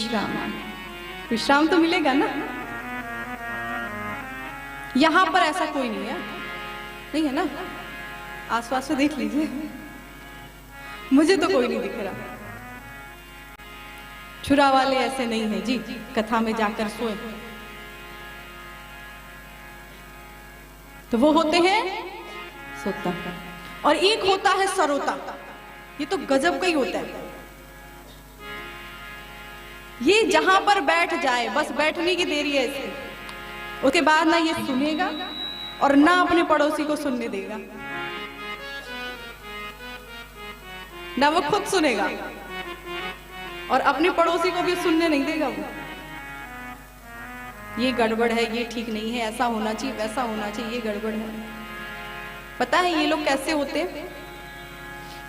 विश्राम। विश्राम तो मिलेगा ना। यहां पर ऐसा कोई नहीं है, नहीं है ना? आसपास से देख लीजिए, मुझे तो कोई नहीं दिख रहा। छुरा वाले ऐसे नहीं है जी, कथा में जाकर सोए। तो वो होते हैं सोता, और एक होता है सरोता। ये तो गजब का ही होता है। ये जहां पर बैठ जाए, बस बैठने की देरी है इसकी, उसके बाद ना ये सुनेगा और ना अपने पड़ोसी को सुनने देगा, ना वो खुद सुनेगा और अपने पड़ोसी को भी सुनने नहीं देगा। वो ये गड़बड़ है, ये ठीक नहीं है, ऐसा होना चाहिए, वैसा होना चाहिए, ये गड़बड़ है। पता है ये लोग कैसे होते हैं?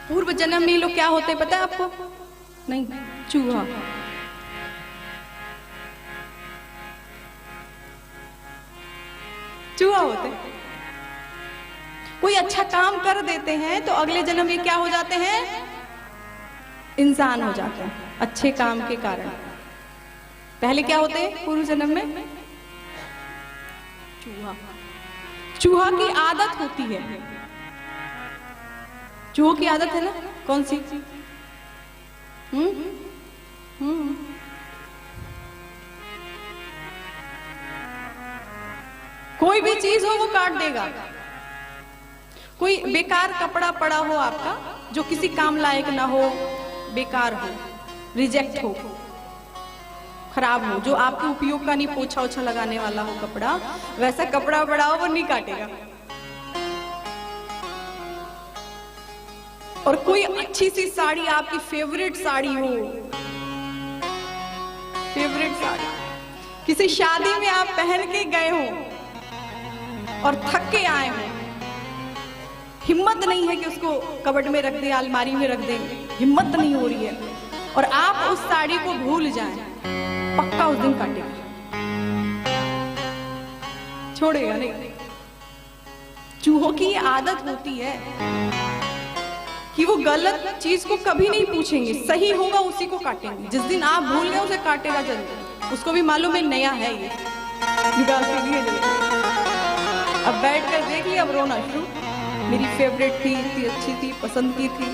पूर्व जन्म में ये लोग क्या होते हैं पता है आपको? नहीं, चूहा। चूहा होते हैं। कोई अच्छा काम कर देते हैं तो अगले जन्म में क्या हो जाते हैं? इंसान हो जाते हैं, अच्छे काम के कारण। पहले क्या होते हैं पूर्व जन्म में? चूहा। चूहा की आदत होती है। चूहों की आदत है ना, कौन सी? कोई भी चीज हो वो काट देगा। कोई बेकार कपड़ा पड़ा हो आपका, जो किसी काम लायक ना हो, बेकार हो, रिजेक्ट हो, खराब हो, जो आपके उपयोग का नहीं, पोछा ओछा लगाने वाला हो कपड़ा, वैसा कपड़ा पड़ा हो वो नहीं काटेगा। और कोई अच्छी सी साड़ी, आपकी फेवरेट साड़ी हो, फेवरेट साड़ी किसी शादी में आप पहन के गए हो और थक के आए हो, हिम्मत नहीं है कि उसको कबर्ड में रख दे, अलमारी में रख दे, हिम्मत नहीं हो रही है, और आप उस साड़ी को भूल जाएं, पक्का उस दिन काटेगा, छोड़ेगा नहीं। चूहों की ये आदत होती है कि वो गलत चीज को कभी नहीं पूछेंगे, सही होगा उसी को काटेंगे। जिस दिन आप भूल गए उसे काटेगा जरूर, उसको भी मालूम है नया है ये, निकाल के लिए जरूर। अब बैठ कर देख लिया, अब रोना शुरू। मेरी फेवरेट थी, इतनी अच्छी थी, पसंद की थी,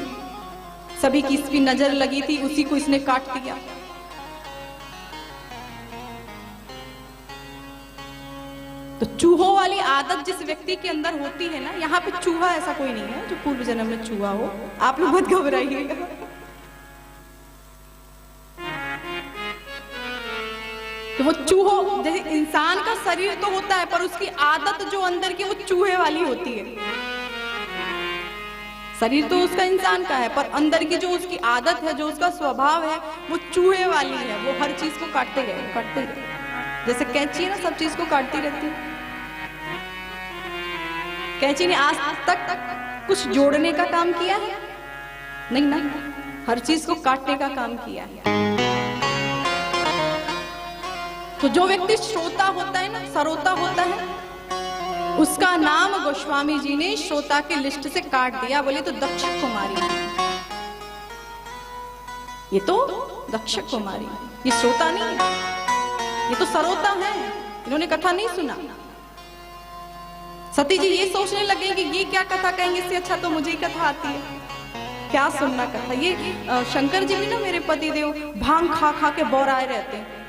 सभी की इस पे नजर लगी थी, उसी को इसने काट दिया। तो चूहों वाली आदत जिस व्यक्ति के अंदर होती है ना, यहाँ पे चूहा ऐसा कोई नहीं है जो पूर्व जन्म में चूहा हो, आप लोग मत घबराइएगा। तो वो चूहों, जैसे इंसान का शरीर तो होता है पर उसकी आदत जो अंदर की वो चूहे वाली होती है। शरीर तो उसका इंसान का है पर अंदर की जो उसकी आदत है, जो उसका स्वभाव है, वो चूहे वाली है। वो हर चीज को काटते गए, काटते गए। जैसे कैंची है ना, सब चीज को काटती रहती है। कैंची ने आज तक कुछ जोड़ने का काम किया है? नहीं ना, हर चीज को काटने का काम किया है। तो जो व्यक्ति श्रोता होता है ना, सरोता होता है, उसका नाम गोस्वामी जी ने श्रोता के लिस्ट से काट दिया। बोले तो दक्ष कुमारी, ये तो दक्ष कुमारी, ये श्रोता नहीं है, ये तो सरोता है। इन्होंने कथा नहीं सुना। सती जी ये सोचने लगे कि ये क्या कथा कहेंगे, इससे अच्छा तो मुझे ही कथा आती है, क्या सुनना कथा। ये शंकर जी भी ना, मेरे पति देव भांग खा खा के बौराए रहते हैं।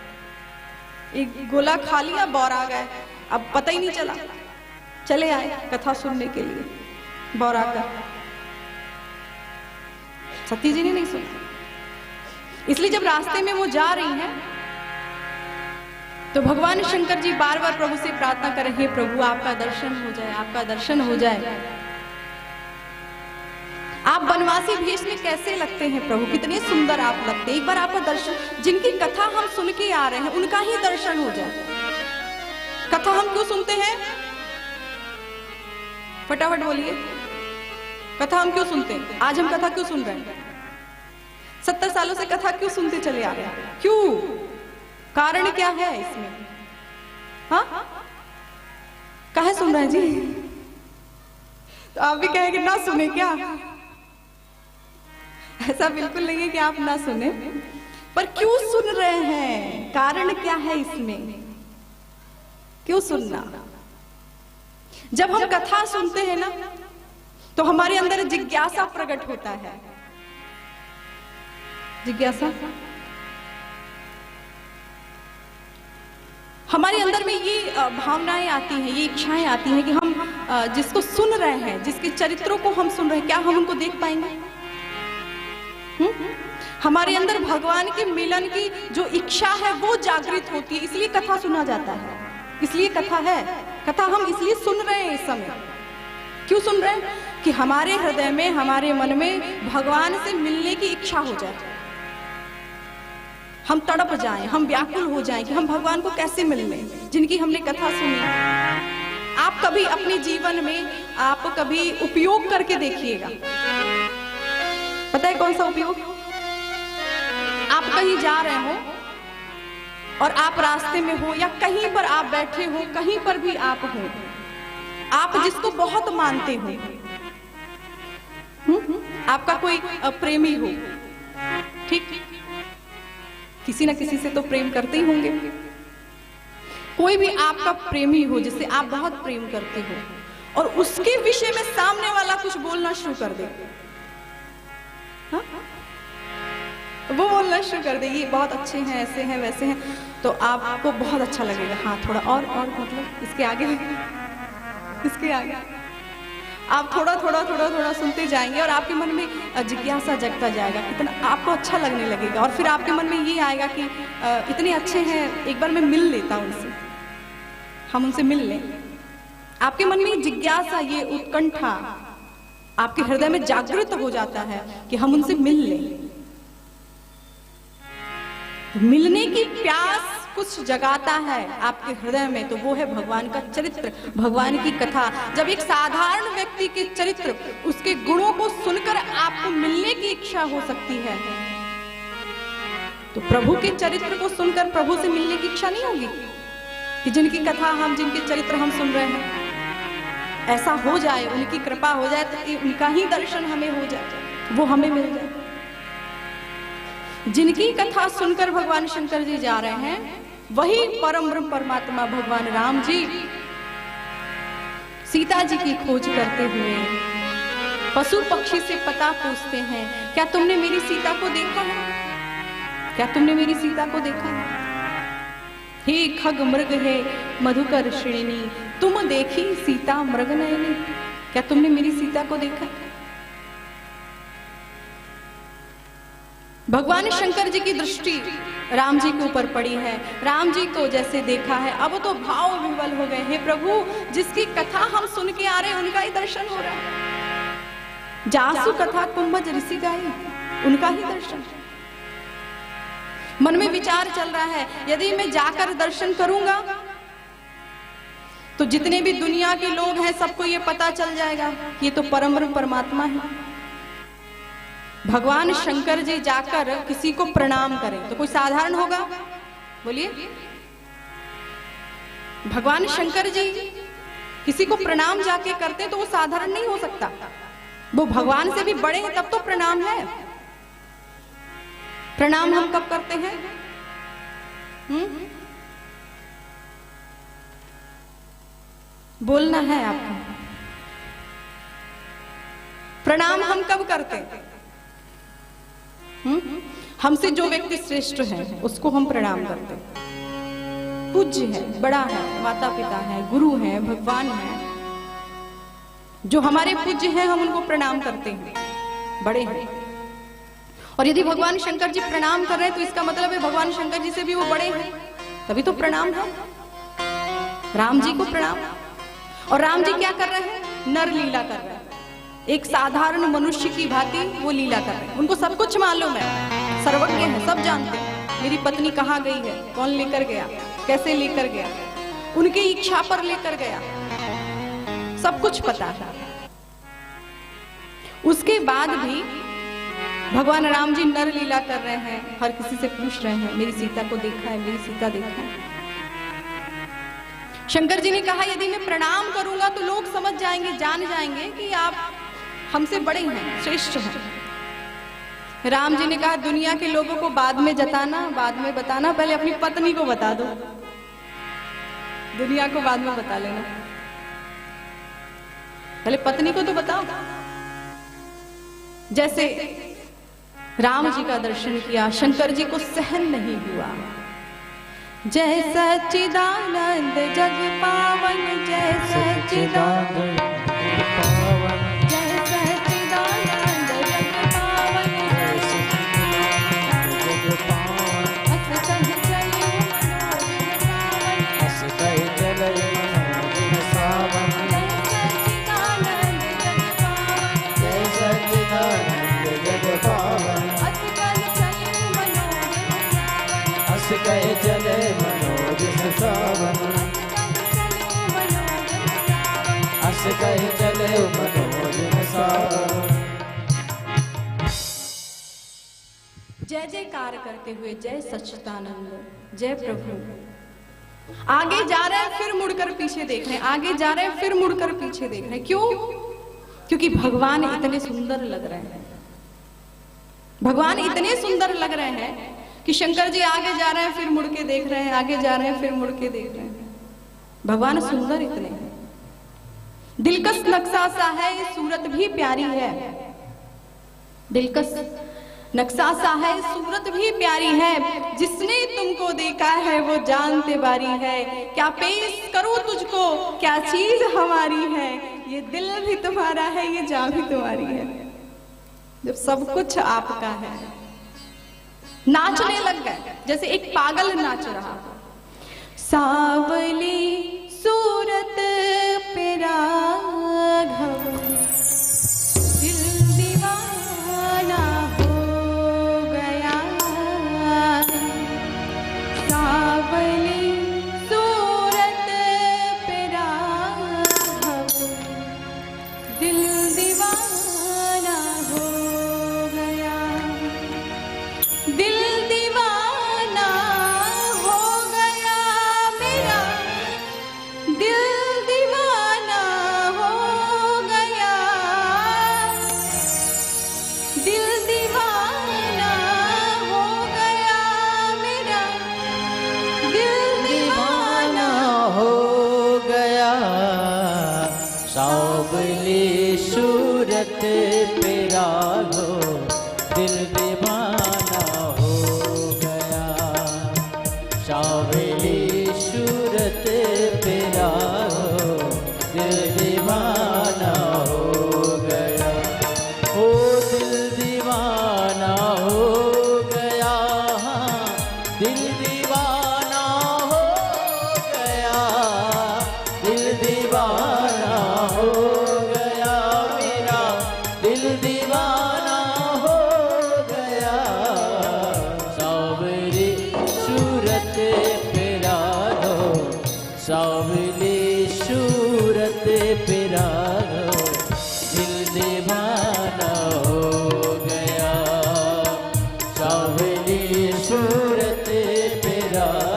एक गोला खा लिया, बौरा गए, अब पता ही नहीं चला, चले आए कथा सुनने के लिए बौरा कर। सती जी ने नहीं सुना। इसलिए जब रास्ते में वो जा रही हैं तो भगवान शंकर जी बार बार प्रभु से प्रार्थना कर रहे हैं, प्रभु आपका दर्शन हो जाए, आपका दर्शन हो जाए। आप बनवासी भेष में कैसे लगते हैं प्रभु, कितने सुंदर आप लगते हैं, एक बार आपका दर्शन, जिनकी कथा हम सुन के आ रहे हैं उनका ही दर्शन हो जाए। कथा हम क्यों सुनते हैं? फटाफट बोलिए, कथा हम क्यों सुनते हैं? आज हम कथा क्यों सुन रहे हैं? 70 सालों से कथा क्यों सुनते चले आ रहे हैं? क्यों? कारण क्या है इसमें? हाँ, काहे सुन रहे हैं जी? तो आप भी कहेंगे ना सुने क्या? ऐसा बिल्कुल नहीं है कि आप ना सुने, पर क्यों सुन रहे हैं? कारण क्या है इसमें? क्यों सुनना? जब हम कथा सुनते हैं ना, तो हमारे अंदर जिज्ञासा प्रकट होता है। जिज्ञासा, हमारे अंदर में ये भावनाएं आती हैं, ये इच्छाएं आती हैं कि हम जिसको सुन रहे हैं, जिसके चरित्रों को हम सुन रहे हैं, क्या हम उनको देख पाएंगे? हमारे अंदर भगवान के मिलन की जो इच्छा है वो जागृत होती है, इसलिए कथा सुना जाता है। इसलिए कथा है, कथा हम इसलिए सुन रहे हैं इस समय। क्यों सुन रहे हैं? कि हमारे हृदय में, हमारे मन में भगवान से मिलने की इच्छा हो जाए, हम तड़प जाएं, हम व्याकुल हो जाएं कि हम भगवान को कैसे मिल लें, जिनकी हमने कथा सुनी। आप कभी अपने जीवन में आप कभी उपयोग करके देखिएगा। पता है कौन सा उपयोग? आप कहीं जा रहे हो और आप रास्ते में हो या कहीं पर आप बैठे हो, कहीं पर भी आप हो, आप जिसको बहुत मानते हो, आपका कोई प्रेमी हो, ठीक, किसी ना किसी से तो प्रेम करते ही होंगे। कोई भी आपका प्रेमी हो जिससे आप बहुत प्रेम करते हो और उसके विषय में सामने वाला कुछ बोलना शुरू कर दे, हाँ? वो बोलना शुरू कर दे, ये बहुत अच्छे हैं, ऐसे हैं, वैसे हैं, तो आपको बहुत अच्छा लगेगा। हाँ, थोड़ा और मतलब इसके आगे, इसके आगे आप थोड़ा सुनते जाएंगे और आपके मन में जिज्ञासा जगता जाएगा, कितना आपको अच्छा लगने लगेगा। और फिर आपके मन में ये आएगा कि इतने अच्छे हैं, एक बार मैं मिल लेता उनसे, हम उनसे मिल लें। आपके मन में जिज्ञासा, ये उत्कंठा आपके हृदय में जागृत हो जाता है कि हम उनसे मिल लें। मिलने की प्यास कुछ जगाता है आपके हृदय में, तो वो है भगवान का चरित्र, भगवान की कथा। जब एक साधारण व्यक्ति के चरित्र, उसके गुणों को सुनकर आपको मिलने की इच्छा हो सकती है, तो प्रभु के चरित्र को सुनकर प्रभु से मिलने की इच्छा नहीं होगी कि जिनकी कथा हम, जिनके चरित्र हम सुन रहे हैं, ऐसा हो जाए, उनकी कृपा हो जाए, तो उनका ही दर्शन हमें हो जाए, वो हमें मिल जाए। जिनकी कथा सुनकर भगवान शंकर जी जा रहे हैं, वही परम ब्रह्म परमात्मा भगवान राम जी सीता जी की खोज करते हुए पशु पक्षी से पता पूछते हैं, क्या तुमने मेरी सीता को देखा है? क्या तुमने मेरी सीता को देखा है? हे खग मृग है मधुकर श्रेणी, तुम देखी सीता मृग नयनी, क्या तुमने मेरी सीता को देखा? भगवान शंकर जी की दृष्टि राम जी के ऊपर पड़ी है। राम जी को जैसे देखा है, अब तो भाव विह्वल हो गए हैं। प्रभु, जिसकी कथा हम सुन के आ रहे हैं, उनका ही दर्शन हो रहा है। जासु कथा कुंभज ऋषि गाई, उनका ही दर्शन। मन में विचार चल रहा है, यदि मैं जाकर दर्शन करूंगा तो जितने भी दुनिया के लोग हैं सबको ये पता चल जाएगा ये तो परम ब्रह्म परमात्मा है। भगवान शंकर जी जाकर किसी को प्रणाम करें तो कोई साधारण होगा? बोलिए, भगवान शंकर जी किसी को प्रणाम जाके करते तो वो साधारण नहीं हो सकता, वो भगवान से भी बड़े हैं, तब तो प्रणाम है। प्रणाम हम कब करते हैं? बोलना है आपको। प्रणाम हम कब करते हैं? हमसे जो व्यक्ति श्रेष्ठ है उसको हम प्रणाम करते हैं। पूज्य है, बड़ा है, माता पिता है, गुरु है, भगवान है, जो हमारे पूज्य हैं हम उनको प्रणाम करते हैं, बड़े हैं। और यदि भगवान शंकर जी प्रणाम कर रहे हैं तो इसका मतलब है भगवान शंकर जी से भी वो बड़े हैं, तभी तो प्रणाम है। राम जी को प्रणाम। और राम जी क्या कर रहे हैं? नर लीला कर रहे हैं, एक साधारण मनुष्य की भांति वो लीला कर रहे हैं। उनको सब कुछ मालूम है, सर्वज्ञ है, सब जानते हैं मेरी पत्नी कहाँ गई है, कौन लेकर गया, कैसे लेकर गया, उनकी इच्छा पर लेकर गया, सब कुछ पता है। उसके बाद भी भगवान राम जी नर लीला कर रहे हैं, हर किसी से पूछ रहे हैं मेरी सीता को देखा है, मेरी सीता देखा है। शंकर जी ने कहा यदि मैं प्रणाम करूंगा तो लोग समझ जाएंगे, जान जाएंगे कि आप हमसे बड़े हैं, श्रेष्ठ हैं। राम जी ने कहा दुनिया के लोगों को बाद में जताना, बाद में बताना, पहले अपनी पत्नी को बता दो, दुनिया को बाद में बता लेना, पहले पत्नी को तो बताओ। जैसे राम जी का दर्शन किया, शंकर जी को सहन नहीं हुआ। जय सच्चिदानंद जग पावन, जय सच्चिदानंद पावन, जय सच्चिदानंद जग पावन, जय सच्चिदानंद जग पावन। अस कहि चले मनोरथ सावन, अस कहि चले मनोरथ सावन, जय सच्चिदानंद जग पावन, जय सच्चिदानंद जग पावन। अस कहि चले मनोरथ सावन, अस कहि चले मनोरथ सावन, अस कहि चले मनोरथ सावन। जय जयकार करते हुए जय सच्चिदानंद, जय प्रभु। आगे जा रहे हैं फिर मुड़कर पीछे देख रहे हैं, आगे जा रहे हैं फिर मुड़कर पीछे देख रहे हैं। क्यों? क्योंकि भगवान इतने सुंदर लग रहे हैं, भगवान इतने सुंदर लग रहे हैं कि शंकर जी आगे जा रहे हैं फिर मुड़ के देख रहे हैं, आगे जा रहे हैं फिर मुड़ के देख रहे हैं। भगवान सुंदर इतने हैं। दिलकश नक्शा सा है, सूरत भी प्यारी है। दिलकश नक्शा सा है, सूरत भी प्यारी है। जिसने तुमको देखा है वो जानते बारी है। क्या पेश करूं तुझको, क्या चीज हमारी है। ये दिल भी तुम्हारा है, ये जान भी तुम्हारी है। जब सब कुछ आपका है, नाचने लग गए जैसे एक पागल नाच रहा। सावली सूरत पे राघव, दिल दीवाना हो गया। सावली सूरत पे राघव, दिल दीवाना हो गया। दिल दीवाना हो गया मेरा, दिल दीवाना हो गया। दिल दीवाना हो गया मेरा, दिल दीवाना हो गया। सावली सूरत पे राघव, दिल दीवाना हो गया। सावली सूरत पे राघव, दिल दीवाना हो गया। ओ दिल दीवाना हो गया, दिल दीवाना हो गया। दिल दीवाना हो गया मेरा, दिल दीवाना हो गया। सावली सूरत पे राघव, सावली सूरत पे राघव, दिल दीवाना हो गया। सावली सूरत पे राघव,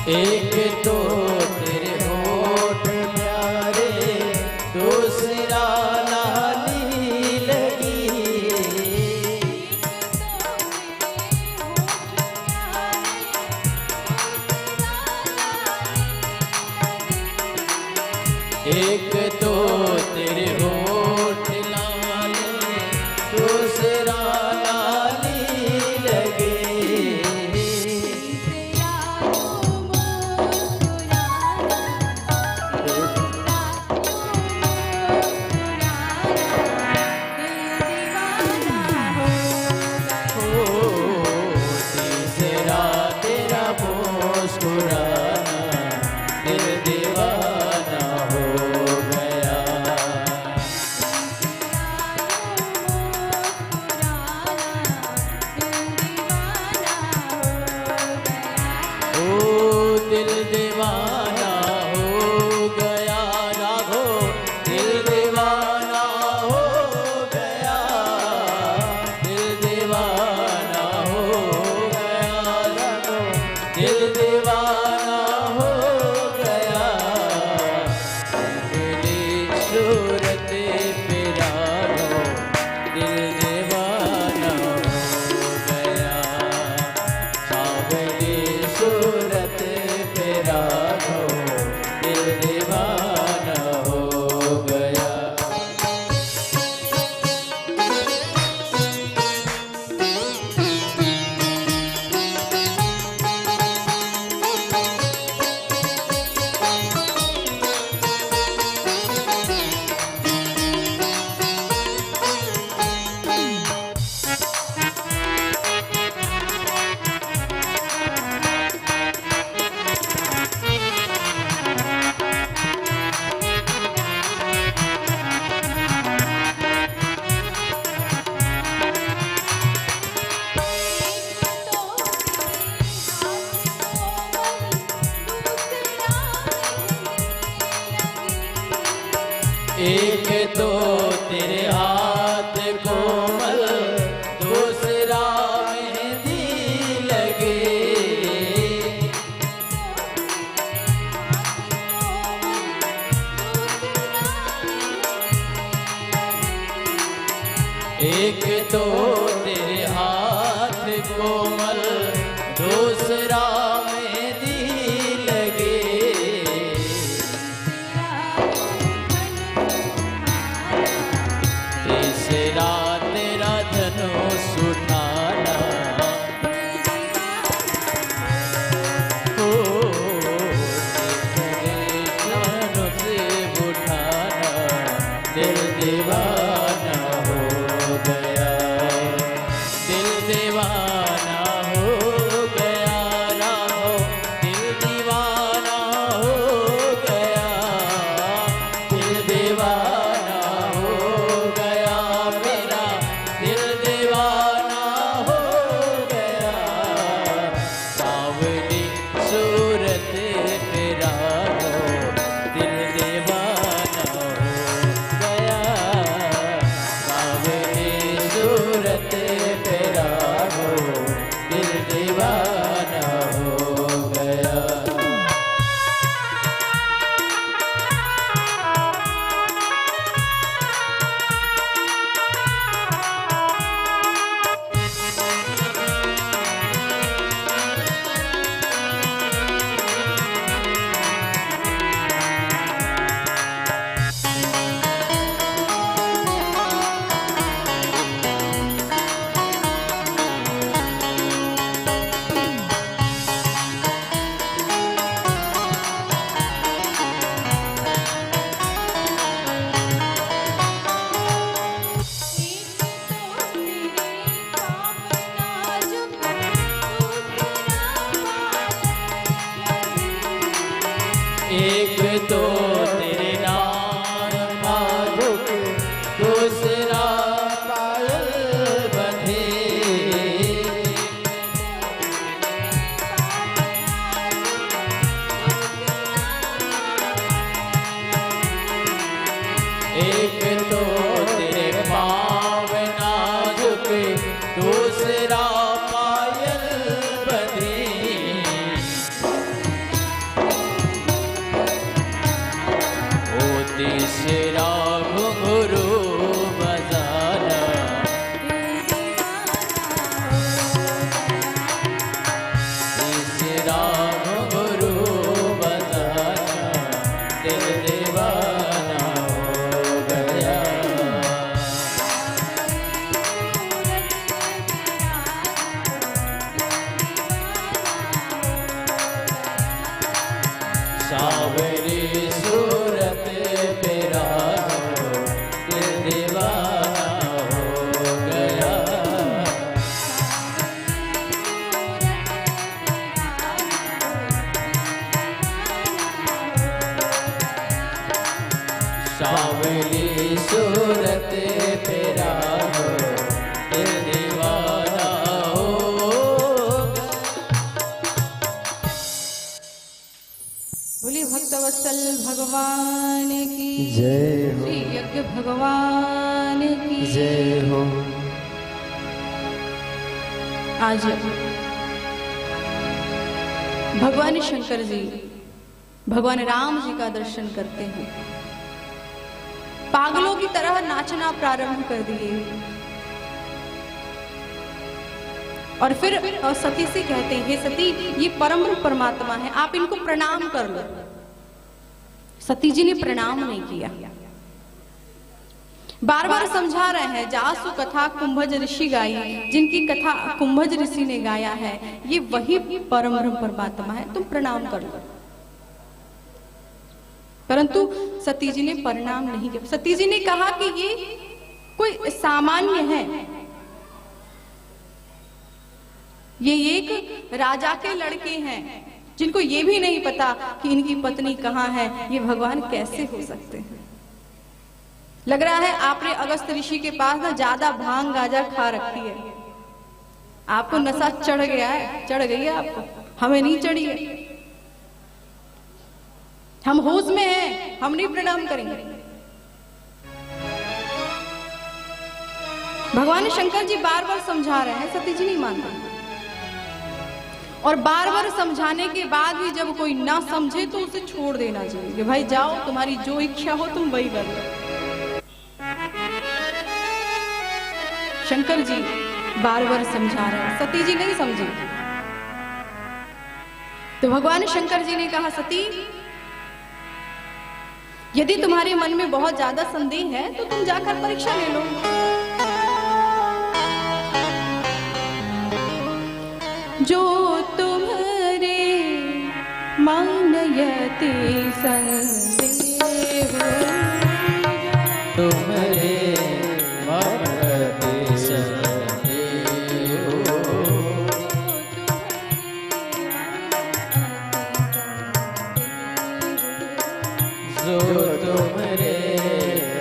एक तो तेरे होठ प्यारे, दूसरा लाली लगी। एक तो तेरे होठ लाले, दूसरा लाली लगे। तीसरा तेरा मुस्कुराना, दिल दीवाना हो गया। ओ दिल दीवाना हो गया राघो, दिल दीवाना हो गया, दिल दीवाना हो गया राघो, दिल दीवाना हो गया। तेरी सूरत पे राघो, दिल दीवाना हो गया। सांवली सूरत पे राघो, दिल दीवाना हो गया। एक तो तेरे हाथ कोमल, दूसरा मेहंदी लगे। एक तो तेरे हाथ कोमल, दूसरा मेहंदी लगे। तीसरा तेरा धनुष उठाना, ओ तीसरे धनुष उठाना, दिल दीवाना हो गया। दिल दीवाना हो गया राघो, दिल दीवाना हो गया, दिल दीवाना हो गया मेरा, दिल दीवाना हो गया। सांवली सूरत पे राघो, दिल दीवाना हो गया। सांवली सूरत पे राघो, दिल दीवाना हो गया। एक तो तेरे नाम नाजुक, दूसरा पायल बंधे। एक तो तेरे पाँव नाजुक, दूसरा पायल बंधे। तीसरा घुंघरू बजाना, तीसरा घुंघरू बजाना, दिल दीवाना हो गया। सावरी सूरत पे राहो, दिल दीवाना हो गया। सावरी सूरत पे राहो, दिल दीवाना हो गया। बोली भक्तवत्सल भगवान की जय हो, श्री यज्ञ भगवान की जय हो। आज भगवान शंकर जी भगवान राम जी का दर्शन करते हैं, पागलों की तरह नाचना प्रारंभ कर दिए और फिर सती से कहते हैं, हे सती, ये परम परमात्मा है, आप इनको प्रणाम कर लो। सती जी ने प्रणाम नहीं किया, बार बार समझा रहे हैं, जासु कथा कुंभज ऋषि गाई, जिनकी कथा कुंभज ऋषि ने गाया है, ये वही परम परमात्मा है, तुम प्रणाम कर लो। परंतु सती जी ने प्रणाम नहीं किया। सती जी ने कहा कि ये कोई सामान्य है, ये एक राजा के लड़के हैं जिनको ये भी नहीं पता कि इनकी पत्नी कहाँ है, ये भगवान कैसे हो सकते हैं। लग रहा है आपने अगस्त ऋषि के पास ना ज्यादा भांग गाजा खा रखी है, आपको नशा चढ़ गया है, चढ़ गई है आपको, हमें नहीं चढ़ी है। हम होश में हैं, हम नहीं प्रणाम करेंगे। भगवान शंकर जी बार बार समझा रहे हैं, सती जी नहीं मान रही, और बार बार समझाने के बाद भी जब कोई ना समझे तो उसे छोड़ देना चाहिए कि भाई जाओ, तुम्हारी जो इच्छा हो तुम वही कर लो। शंकर जी बार बार समझा रहे हैं, सती जी नहीं समझी। तो भगवान शंकर जी ने कहा, सती, यदि तुम्हारे मन में बहुत ज्यादा संदेह है तो तुम जाकर परीक्षा ले लो। जो तुम्हारे मन यति संदेह, तुम्हारे मन यति संदेह, जो तुम्हारे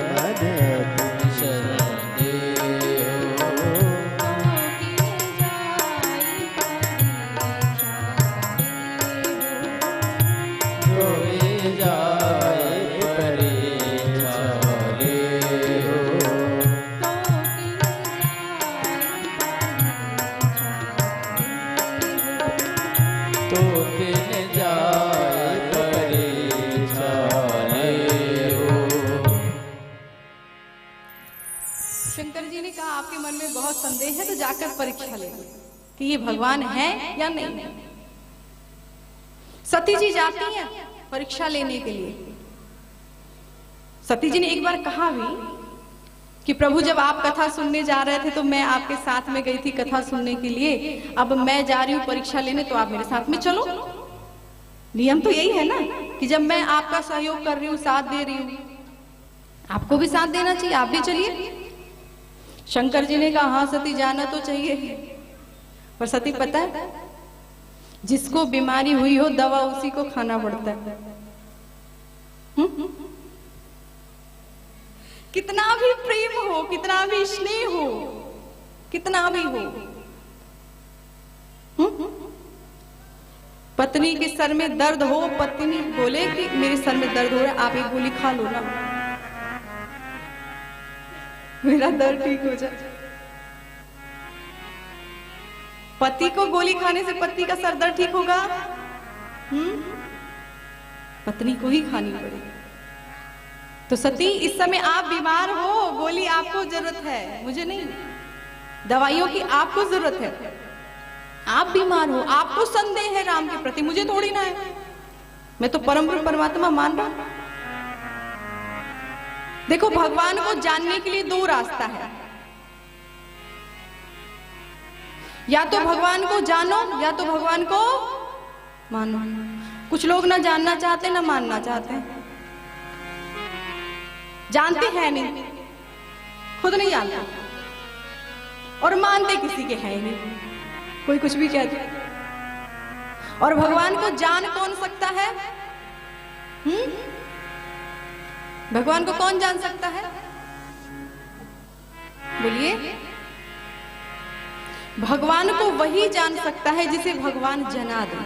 मन यति संदेह, जो जाए परीक्षा ले हो, तो तिन जाए परीक्षा ले हो। शंकर जी ने कहा, आपके मन में बहुत संदेह है तो जाकर परीक्षा ले लो कि ये भगवान है या नहीं। सती जी जाती हैं परीक्षा लेने के लिए। सती जी ने एक बार कहा भी कि प्रभु, जब आप कथा सुनने जा रहे थे तो मैं आपके साथ में गई थी कथा सुनने के लिए, अब मैं जा रही हूँ परीक्षा लेने तो आप मेरे साथ में चलो। नियम तो यही है ना कि जब मैं आपका सहयोग कर रही हूँ, साथ दे रही हूँ, आपको भी साथ देना चाहिए, आप भी चलिए। शंकर जी ने कहा, हाँ सती, जाना तो चाहिए, पर सती पता है, जिसको बीमारी हुई हो दवा उसी को खाना पड़ता है। कितना भी प्रेम हो, कितना भी स्नेह हो, कितना भी हो, पत्नी के सर में दर्द हो, पत्नी बोले कि मेरे सर में दर्द हो रहा है, आप एक गोली खा लो ना, मेरा दर्द ठीक हो जाए। पति को गोली खाने से पत्नी का सर दर्द ठीक होगा? पत्नी को ही खानी पड़ेगी। तो सती, इस समय आप बीमार हो, गोली आपको जरूरत है, मुझे नहीं। दवाइयों की आपको जरूरत है, आप बीमार हो, आपको संदेह है राम के प्रति, मुझे थोड़ी ना है। मैं तो परम परमात्मा मान रहा हूं। देखो, भगवान को जानने के लिए दो रास्ता है, या तो भगवान को जानो या तो भगवान को मानो। कुछ लोग ना जानना चाहते ना मानना चाहते, जानते हैं नहीं, खुद नहीं जानते और मानते किसी के है नहीं, कोई कुछ भी कहते। और भगवान को जान कौन सकता है? भगवान को कौन जान सकता है? बोलिए। भगवान को वही जान सकता है जिसे भगवान जना दे।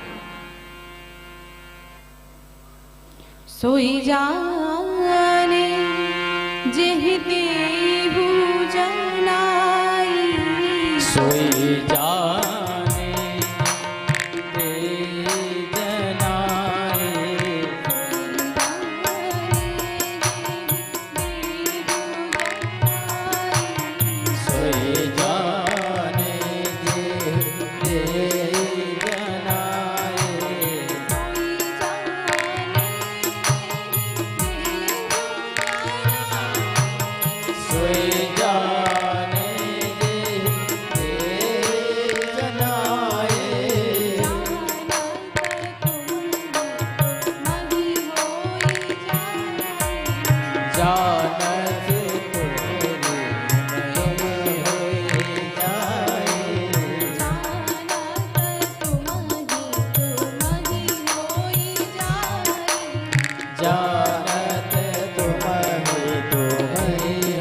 सोई जाने जेहि देहु जनाई, सोई जाने दे जनाए, सोई जाने दे जनाए, सोई जाने दे जनाए, जानत तुमरी नहीं होई जाए, जानत तुम्हें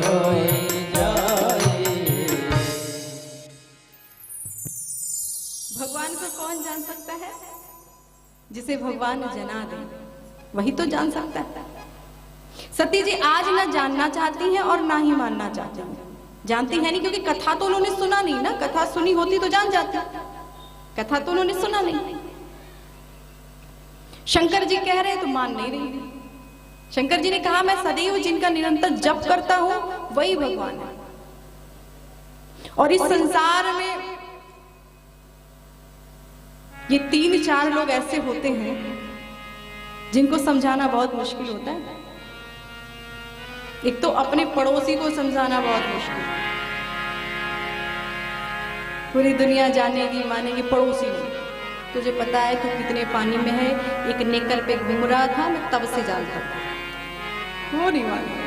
होई जाए। भगवान को कौन जान सकता है? जिसे भगवान जना दे, वही तो जान सकता है। सती जी आज ना जानना चाहती हैं और ना ही मानना चाहती हैं। जानती है नहीं क्योंकि कथा तो उन्होंने सुना नहीं ना, कथा सुनी होती तो जान जाती, कथा तो उन्होंने सुना नहीं। शंकर जी कह रहे तो मान नहीं रही। शंकर जी ने कहा, मैं सदैव जिनका निरंतर जप करता हूं वही भगवान है। और इस संसार में ये 3-4 लोग ऐसे होते हैं जिनको समझाना बहुत मुश्किल होता है। एक तो अपने पड़ोसी को समझाना बहुत मुश्किल, पूरी दुनिया जानेगी मानेगी, पड़ोसी नहीं। तुझे पता है तू कितने पानी में है, एक नेकर पे घूम रहा था, मैं तब से जानता था, वो नहीं मानेगा।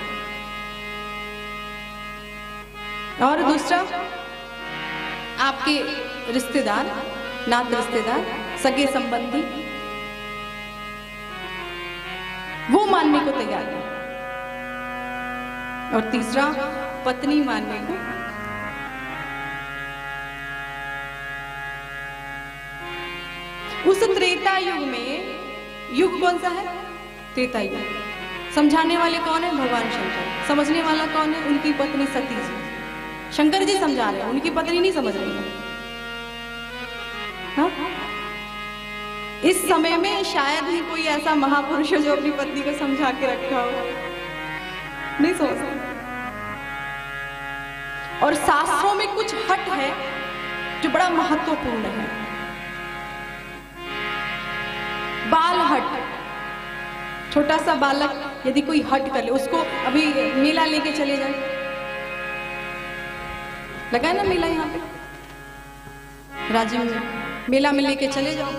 और दूसरा, आपके रिश्तेदार, नात रिश्तेदार, सगे संबंधी, वो मानने को तैयार है। और तीसरा, पत्नी मानने को। उस त्रेता युग में, युग कौन सा है? त्रेता युग। समझाने वाले कौन है? भगवान शंकर। समझने वाला कौन है? उनकी पत्नी सती जी। शंकर जी समझा रहे हैं, उनकी पत्नी नहीं समझ रही है। हाँ? इस समय में शायद ही कोई ऐसा महापुरुष है जो अपनी पत्नी को समझा के रखा हो, नहीं सोचता। और शास्त्रों में कुछ हट है जो बड़ा महत्वपूर्ण है। बाल हट, छोटा सा बालक यदि कोई हट कर ले, उसको अभी मेला लेके चले जाए, लगा है ना मेला यहाँ पे राज्य में, मेला में लेके चले जाओ।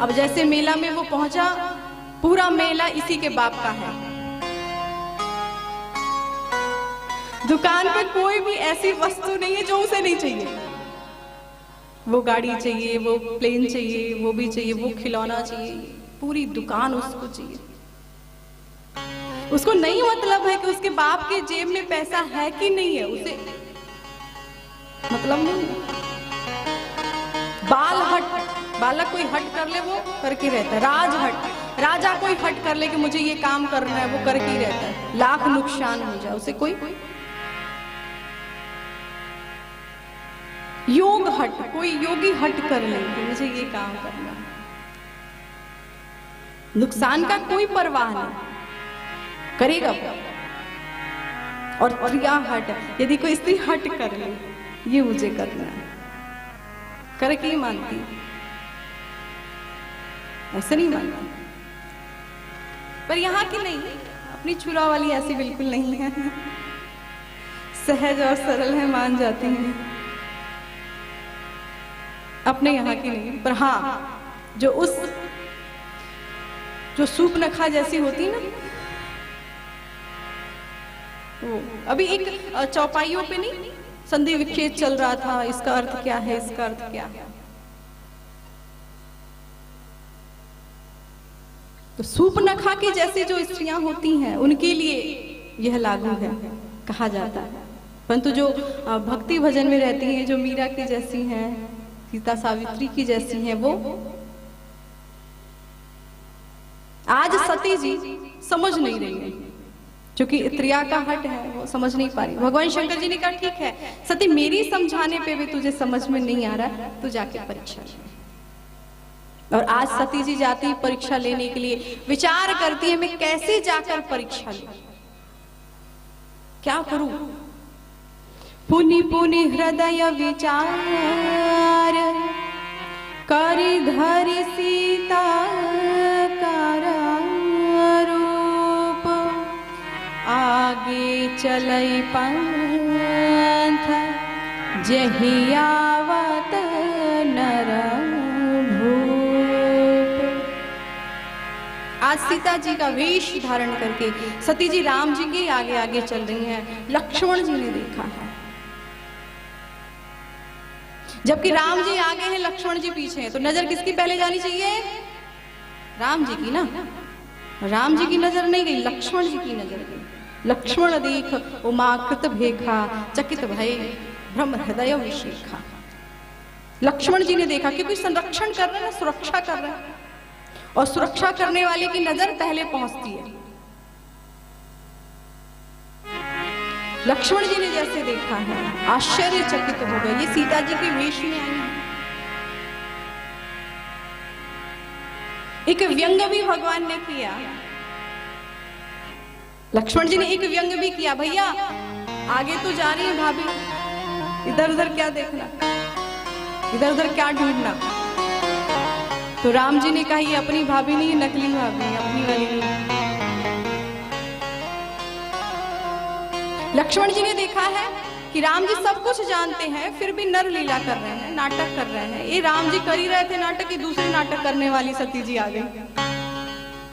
अब जैसे मेला में वो पहुंचा, पूरा मेला इसी के बाप का है। दुकान पे कोई भी ऐसी वस्तु नहीं है जो उसे नहीं चाहिए। वो गाड़ी चाहिए, वो प्लेन चाहिए, वो भी चाहिए, वो खिलौना चाहिए, पूरी दुकान उसको चाहिए। उसको नहीं मतलब है कि उसके बाप के जेब में पैसा है कि नहीं है, उसे मतलब नहीं है। बाल हट, बालक कोई हट कर ले वो करके रहता है। राज हट, राजा कोई हट कर ले कि मुझे ये काम करना है, वो करके ही रहता है, लाख नुकसान हो जाए उसे कोई। योग हट, कोई योगी हट कर ले कि मुझे ये काम करना है, नुकसान का कोई परवाह नहीं, करेगा। और प्रिया हट, यदि कोई स्त्री हट कर ले, ये मुझे करना है, करके ही मानती, ऐसे नहीं मानती। पर यहाँ की नहीं, अपनी छुरा वाली ऐसी बिल्कुल नहीं है, सहज और सरल है, मान जाती हैं। अपने यहाँ की नहीं, पर हाँ जो सूपनखा जैसी होती ना, वो अभी एक चौपाइयों पे नहीं संधि विच्छेद चल रहा था, इसका अर्थ क्या है, इसका अर्थ क्या है। तो सूपनखा की जैसी जो स्त्रियां होती हैं उनके लिए यह लागू है, कहा जाता है। परंतु जो भक्ति भजन में रहती हैं, जो मीरा की जैसी हैं, सीता सावित्री की जैसी हैं, वो आज सती जी समझ नहीं रही है, क्योंकि त्रिया का हट है, वो समझ नहीं पा रही। भगवान शंकर जी ने कहा ठीक है सती, मेरी समझाने पे भी तुझे समझ में नहीं आ रहा, तू जाके परीक्षा ले। और आज सती जी जाती परीक्षा लेने के लिए, विचार करती है मैं कैसे जाकर परीक्षा लूं, क्या करूं। पुनि पुनि हृदय विचार करि धरि सीता रूप, आगे चलई पंथ जहि आवत नर भूप। आज सीता जी का वेश धारण करके सती जी राम जी के आगे आगे चल रही हैं। लक्ष्मण जी ने देखा है, जबकि राम जी आगे हैं, लक्ष्मण जी पीछे हैं, तो नजर किसकी पहले जानी चाहिए? राम जी की ना। राम जी की नजर नहीं गई, लक्ष्मण जी की नजर गई। लक्ष्मण देख उमाकृत भेखा, चकित भय भ्रम हृदय विशेखा। लक्ष्मण जी ने देखा कि कोई संरक्षण कर रहा है, सुरक्षा कर रहा है, और सुरक्षा करने वाले की नजर पहले पहुंचती है। लक्ष्मण जी ने जैसे देखा है, आश्चर्यचकित हो गए, ये सीता जी के वेश में आई है। एक व्यंग भी भगवान ने किया, लक्ष्मण जी ने एक व्यंग भी किया, भैया आगे तो जा रही है भाभी, इधर उधर क्या देखना, इधर उधर क्या ढूंढना। तो राम जी ने कहा ये अपनी भाभी नहीं, नकली भाभी, अपनी वाली नहीं। लक्ष्मण जी ने देखा है कि राम जी सब कुछ जानते हैं, फिर भी नर लीला कर रहे हैं, नाटक कर रहे हैं। ये राम जी कर ही रहे थे नाटक, की दूसरे नाटक करने वाली सती जी आ गई।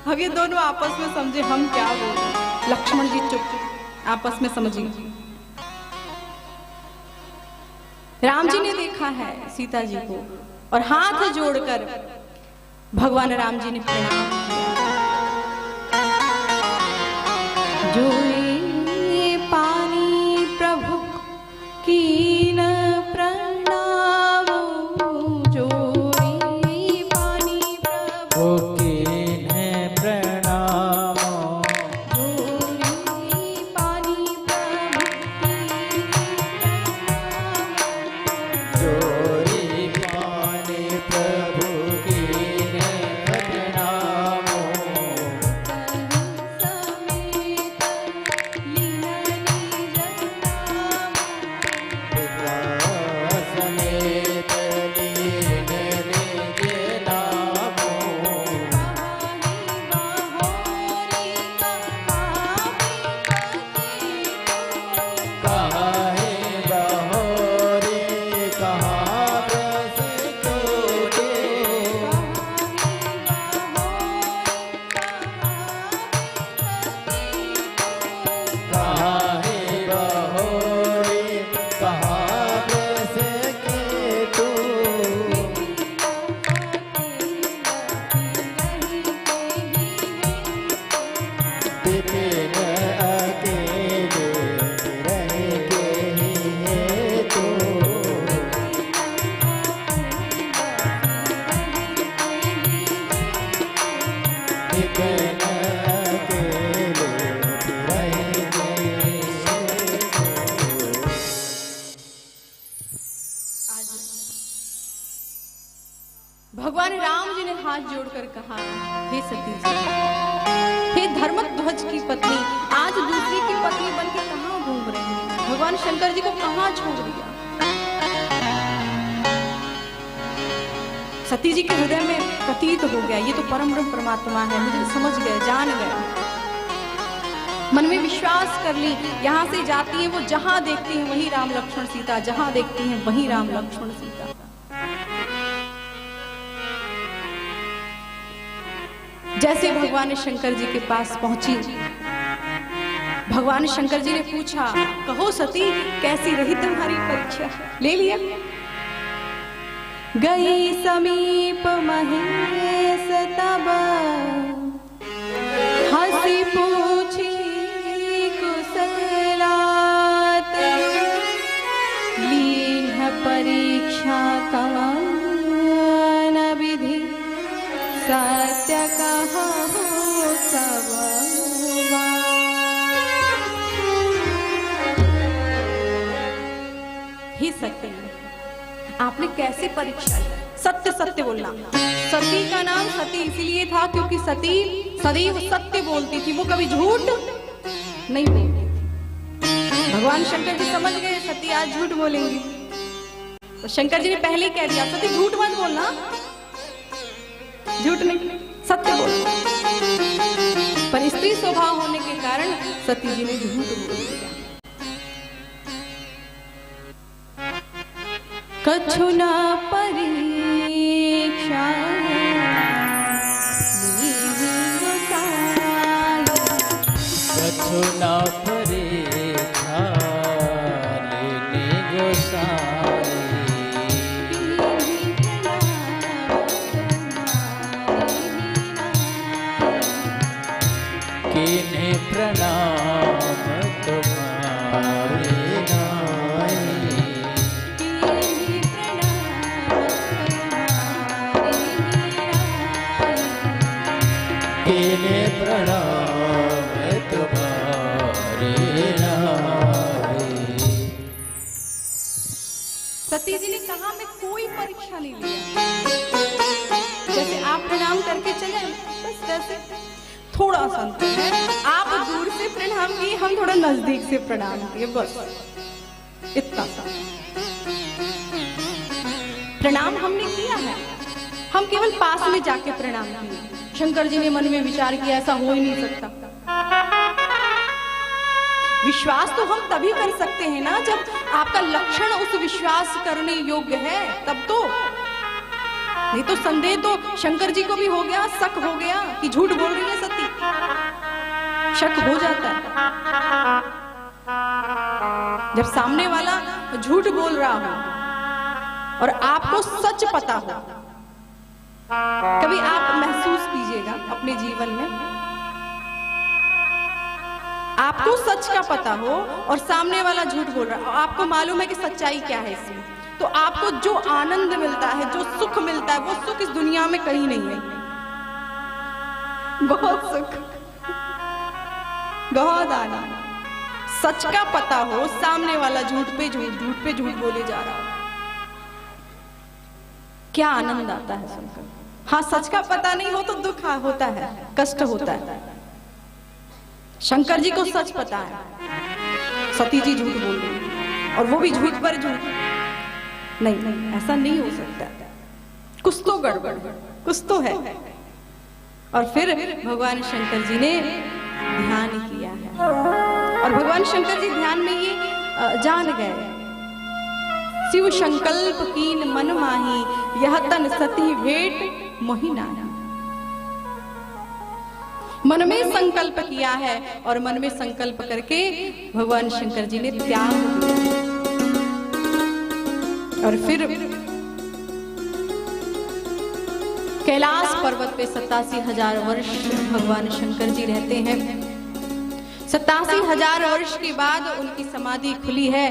अब ये दोनों आपस में समझे हम क्या बोल रहे हैं। लक्ष्मण जी चुप, आपस में समझिए। राम जी ने देखा है सीता जी को, और हाथ जोड़कर भगवान राम जी ने प्रणाम किया। जो पानी प्रभु कीन प्रणाम, जो पानी प्रभु कीन प्रणाम, जो पानी प्रभु जोरी पानी प्रभु कीन प्रणाम, समेत लीन निज नामो, काहे बहोरी कहाँ रस तोड़े, काहे बहोरी कहाँ रस के तू, विपिन अकेले रह के ही है तू, विपिन अकेले रह के ही है तू। भगवान राम जी ने हाथ जोड़कर कहा, हे सती जी, हे धर्मध्वज की पत्नी, आज दूसरी की पत्नी बनके कहाँ घूम भगवान शंकर जी को कहां छोड़ दिया। सती जी के हृदय में प्रतीत हो गया ये तो परम ब्रह्म परमात्मा है, मुझे समझ गए, जान गए, मन में विश्वास कर ली। यहां से जाती है वो, जहां देखती है वही राम लक्ष्मण सीता, जहां देखती है वही राम लक्ष्मण सीता। जैसे भगवान शंकर जी के पास पहुंची, भगवान शंकर जी ने पूछा, कहो सती कैसी रही तुम्हारी परीक्षा। ले लिया। गई समीप महेश तब हंसी पूछी कुशलात, लीन परीक्षा कवन विधि, सत्य कहा सब। ही सत्य, आपने कैसे परीक्षा ली? सत्य सत्य बोलना। सती का नाम सती इसलिए था क्योंकि सती सदैव सत्य बोलती थी, वो कभी झूठ नहीं बोलती। भगवान शंकर जी समझ गए सती आज झूठ बोलेंगी, तो शंकर जी ने पहले ही कह दिया सती झूठ मत बोलना, झूठ नहीं, सत्य बोलना। पर स्त्री स्वभाव होने के कारण सती जी ने झूठ बोल दिया। कछु न परीक्षा कछु न परीक्षा लेने गोसाई, कीन्हे प्रणाम तुम्हारे नाई, कीन्हे प्रणाम तुम्हारे नाई। सती जी ने कहा मैं कोई परीक्षा नहीं लिया, जैसे आप प्रणाम करके चले बस वैसे थोड़ा सा अंतर है, आप दूर से प्रणाम किए, हम थोड़ा नजदीक से प्रणाम किए, बस इतना सा प्रणाम हमने किया है। हम केवल पास में जाके प्रणाम किए। शंकर जी ने मन में विचार किया ऐसा हो ही नहीं सकता। विश्वास तो हम तभी कर सकते हैं ना जब आपका लक्षण उस विश्वास करने योग्य है, तब तो। नहीं तो संदेह तो शंकर जी को भी हो गया, शक हो गया कि झूठ बोल रही है सती, शक हो जाता है। जब सामने वाला झूठ बोल रहा हो और आपको सच पता हो, कभी आप महसूस कीजिएगा अपने जीवन में, आपको सच का पता हो और सामने वाला झूठ बोल रहा हो, आपको मालूम है कि सच्चाई क्या है इसमें, तो आपको जो आनंद मिलता है, जो सुख मिलता है, वो सुख इस दुनिया में कहीं नहीं है। बहुत सुख, बहुत आनंद। सच का पता हो, सामने वाला झूठ पे झूठ बोले जा रहा हो, क्या आनंद आता है सुनकर। हाँ, सच का पता नहीं हो तो दुख होता है, कष्ट होता है। शंकर जी को सच पता है, सती जी झूठ बोल रही है, और वो भी झूठ पर झूठ। नहीं, ऐसा नहीं हो सकता, कुछ तो गड़बड़, कुछ तो है। और फिर भगवान शंकर जी ने ध्यान किया है, और भगवान शंकर जी ध्यान में ये जान गए, शिव संकल्प कीन मन माही, यह तन सती भेंट मोहि नाही। मन में संकल्प किया है, और मन में संकल्प करके भगवान शंकर जी ने त्याग दिया। और फिर कैलाश पर्वत पे 87,000 वर्ष भगवान शंकर जी रहते हैं। 87,000 वर्ष के बाद उनकी समाधि खुली है।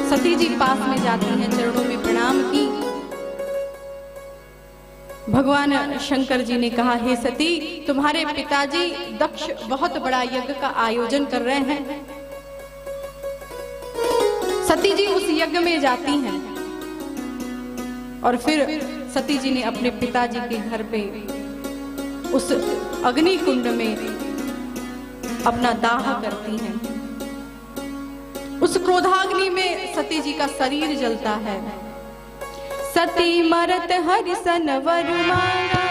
सती जी पास में जाती हैं, चरणों में प्रणाम की। भगवान शंकर जी ने कहा, हे सती, तुम्हारे पिताजी दक्ष बहुत बड़ा यज्ञ का आयोजन कर रहे हैं। सती जी उस यज्ञ में जाती हैं, और फिर सती जी ने अपने पिताजी के घर पे उस अग्नि कुंड में अपना दाह करती हैं। उस क्रोधाग्नि में सती जी का शरीर जलता है। सती मरत हरिसन वर मांगा,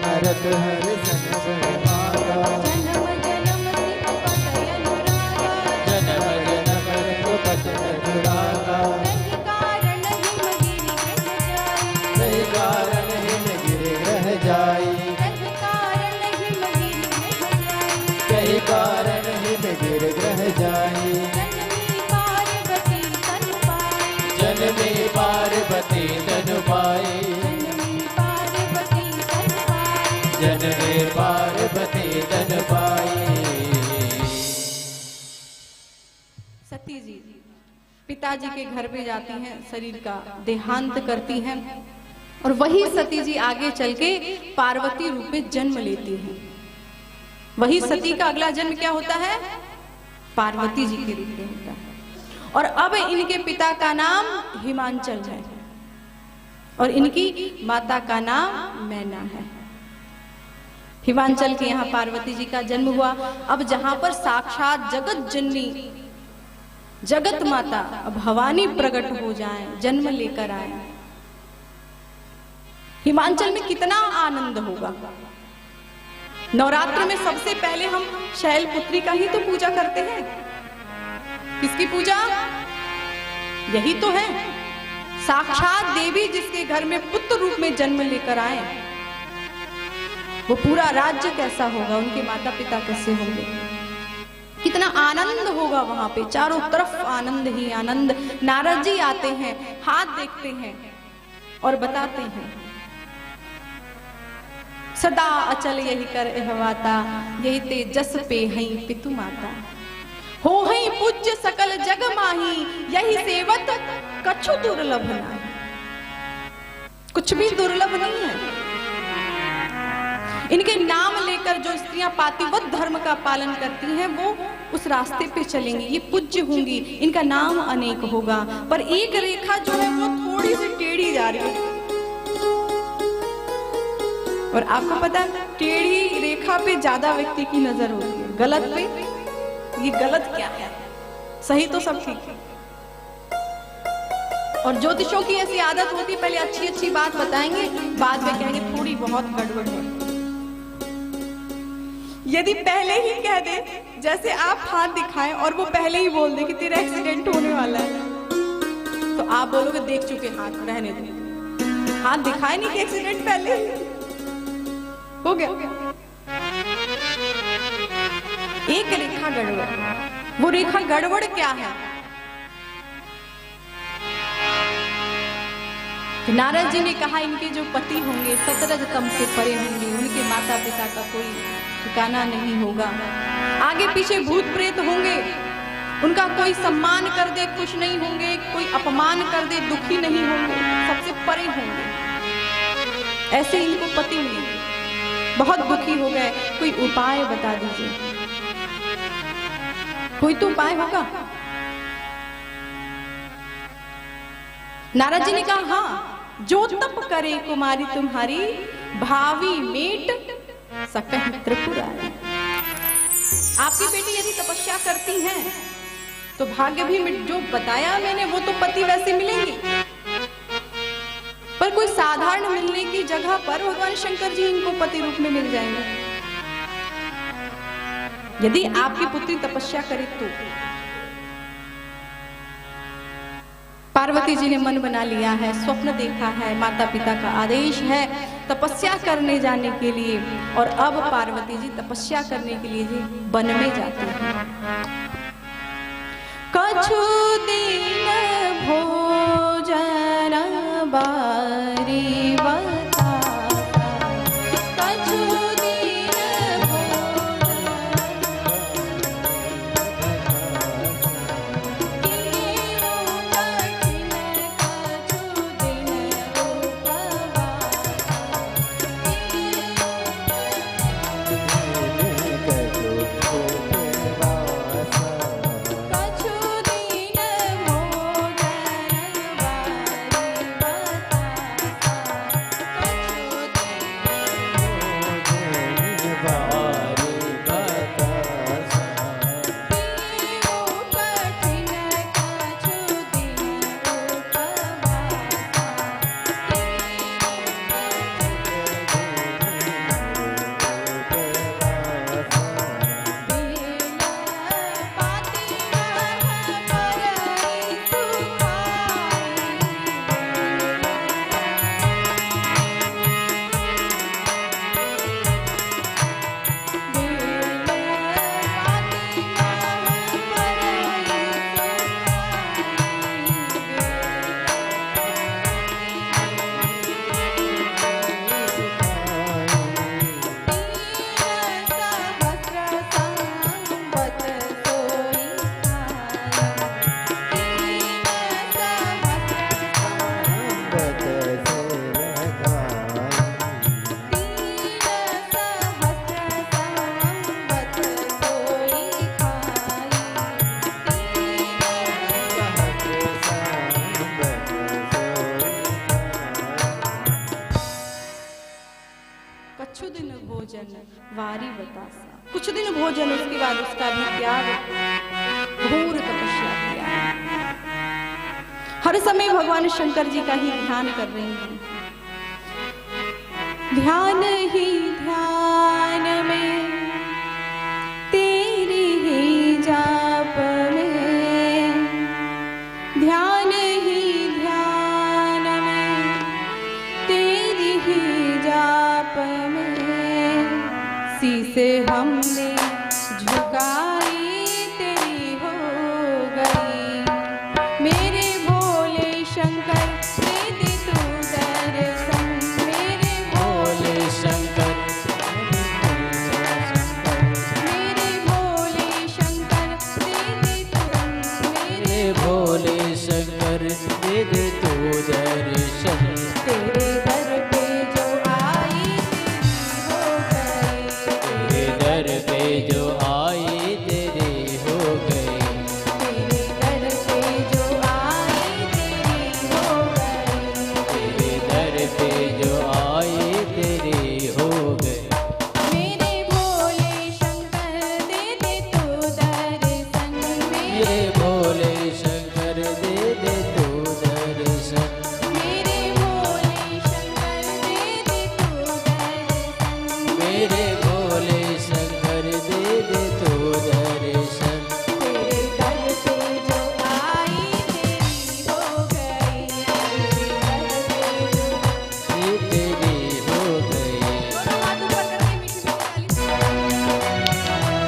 मरत हरिसन वर मांगा, जन्म जन्म सिख पत अनुरागा, जन्म जन्म रघुपत अनुरागा, कही कारण हिमगिरि ग्रह जाई, कही कारण हिमगिरि ग्रह जाई, कही कारण कही कारण हिमगिरि हिमगिरि ग्रह जाई, ग्रह जाई, जन्मी पार्वती तन पाई, जन्मे पार्वती तन पाई, जन्मी पार्वती तन पाई। सती जी पिताजी के घर पे जाती हैं, शरीर का देहांत करती हैं और वही सती जी आगे चल के पार्वती रूप में जन्म लेती हैं। वही सती का अगला जन्म क्या होता है? पार्वती जी के रूप में होता है। और अब इनके पिता का नाम हिमांचल है और इनकी माता का नाम मैना है। हिमांचल के यहाँ पार्वती जी का जन्म हुआ। अब जहां पर साक्षात जगत जननी जगत माता भवानी प्रकट हो जाए, जन्म लेकर आए, हिमांचल में कितना आनंद होगा। नवरात्र में सबसे पहले हम शैलपुत्री का ही तो पूजा करते हैं। किसकी पूजा? यही तो है, साक्षात देवी जिसके घर में पुत्र रूप में जन्म लेकर आए। वो पूरा राज्य कैसा होगा, उनके माता पिता कैसे होंगे, कितना आनंद होगा वहां पे, चारों तरफ आनंद ही आनंद। नारद जी आते हैं, हाथ देखते हैं और बताते हैं, सदा अचल यही कर एहवाता, यही ते जस पे हई पितु माता, हो हई पूज्य सकल जग माही, यही सेवत कछु दुर्लभ नहीं। कुछ भी दुर्लभ नहीं है। इनके नाम लेकर जो स्त्रियां पातिव्रत धर्म का पालन करती हैं वो उस रास्ते पे चलेंगी, ये पूज्य होंगी, इनका नाम अनेक होगा। पर एक रेखा जो है वो थोड़ी सी टेढ़ी जा रही है। और आपको पता है टेढ़ी रेखा पे ज्यादा व्यक्ति की नजर होती है, गलत पे ये गलत क्या है, सही तो सब ठीक है। और ज्योतिषों की ऐसी आदत होती है, पहले अच्छी अच्छी बात बताएंगे, बाद में कहेंगे थोड़ी बहुत गड़बड़ है। यदि पहले ही कह दे, जैसे आप हाथ दिखाएं और वो पहले ही बोल दे कि तेरा एक्सीडेंट होने वाला है, तो आप बोलोगे देख चुके हाथ, रहने दे। हाथ दिखाए नहीं कि एक्सीडेंट पहले ही हो गया। एक रेखा गड़बड़, वो रेखा गड़बड़ क्या है? नारद जी ने कहा इनके जो पति होंगे 17 तम से परे होंगे, उनके माता पिता का कोई ठिकाना नहीं होगा, आगे पीछे भूत प्रेत होंगे, उनका कोई सम्मान कर दे खुश नहीं होंगे, कोई अपमान कर दे दुखी नहीं होंगे, सबसे परे होंगे। ऐसे इनको पति मिले, बहुत दुखी हो गए, कोई उपाय बता दीजिए, कोई तो उपाय होगा। नारद जी ने कहा हाँ, जो तप करे कुमारी तुम्हारी, भावी मेट सकह त्रिपुरारी। आपकी बेटी यदि तपस्या करती हैं तो भाग्य भी मिट, जो बताया मैंने वो तो पति वैसे मिलेंगे, पर कोई साधारण मिलने की जगह पर भगवान शंकर जी इनको पति रूप में मिल जाएंगे। यदि आपकी पुत्री तपस्या करे तो। पार्वती जी ने मन बना लिया है, स्वप्न देखा है, माता पिता का आदेश है तपस्या करने जाने के लिए, और अब पार्वती जी तपस्या करने के लिए जी वन में जाती हैं। कछु दिन भोजन बारी बता, कछु दिन कछु दिन भोजन वारी बतासा। कुछ दिन भोजन, उसके बाद उसका भी त्याग, घोर तपस्या किया। हर समय भगवान शंकर जी का ही ध्यान कर रही हैं। ध्यान ही ध्यान में, तेरी ही जाप में, ध्यान ही ध्यान में, तेरी ही जाप में, शीस हमने झुकाई तेरी हो गई। मेरे भोले शंकर दे दे तू दर्शन, मेरे भोले शंकर, मेरे भोले शंकर दे दे तू, मेरे भोले शंकर दे दे तू दर्शन। तेरे दर पे जो आई तेरी हो गई, तेरे दर पे जो आई तेरी हो गई। तेरे दर पे जो आई तेरी हो गई। तेरे दर पे जो आई तेरी हो गई। मेरे भोले शंकर दे दे तू दर्शन, मेरे भोले शंकर दे दे तू दर्शन। मेरे भोले शंकर दे दे तू दर्शन, मेरे भोले शंकर दे दे तू दर्शन। तेरे दर पे जो आई तेरी हो गई, तेरे दर पे जो ये तेरी हो गई। दोनों हाथ ऊपर करके मीठी मीठी ताली।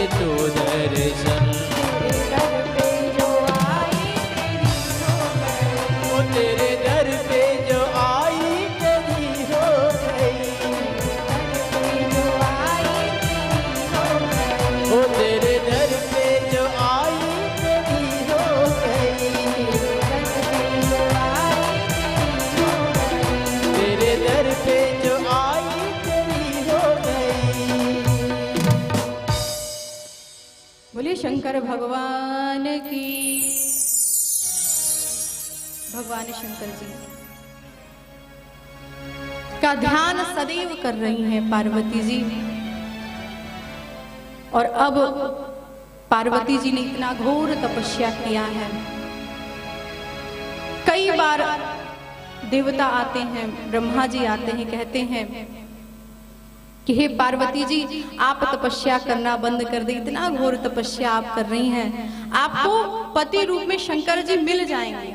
दे तो दर्शन। तेरे दर पे जो आई तेरी हो गई। ओ तेरे दर पे जो आई तेरी हो गई। जो आई तेरी हो गई। ओ तेरे दर पे जो आई तेरी हो गई। जो आई तेरी हो गई। तेरे दर पे जो आई तेरी हो गई। बोलिए शंकर भगवान की। भगवान शंकर जी का ध्यान सदैव कर रही हैं पार्वती जी। और अब पार्वती जी ने इतना घोर तपस्या किया है। कई बार देवता आते हैं, ब्रह्मा जी आते हैं, कहते हैं कि हे पार्वती जी आप तपस्या करना बंद कर दे, इतना घोर तपस्या आप कर रही हैं, आपको पति रूप में शंकर जी मिल जाएंगे।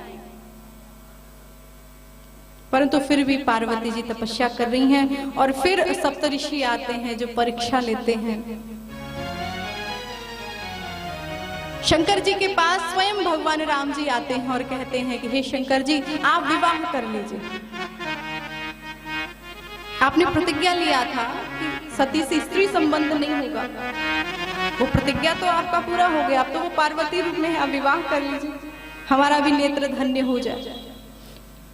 परंतु फिर भी पार्वती जी तपस्या कर रही हैं। और फिर सप्तऋषि आते हैं जो परीक्षा लेते हैं। शंकर जी के पास स्वयं भगवान राम जी आते हैं और कहते हैं कि हे शंकर जी आप विवाह कर लीजिए। आपने प्रतिज्ञा लिया था कि सती से स्त्री संबंध नहीं होगा, वो प्रतिज्ञा तो आपका पूरा हो गया। अब तो वो पार्वती रूप में है, आप विवाह कर लीजिए, हमारा भी नेत्र धन्य हो जाए।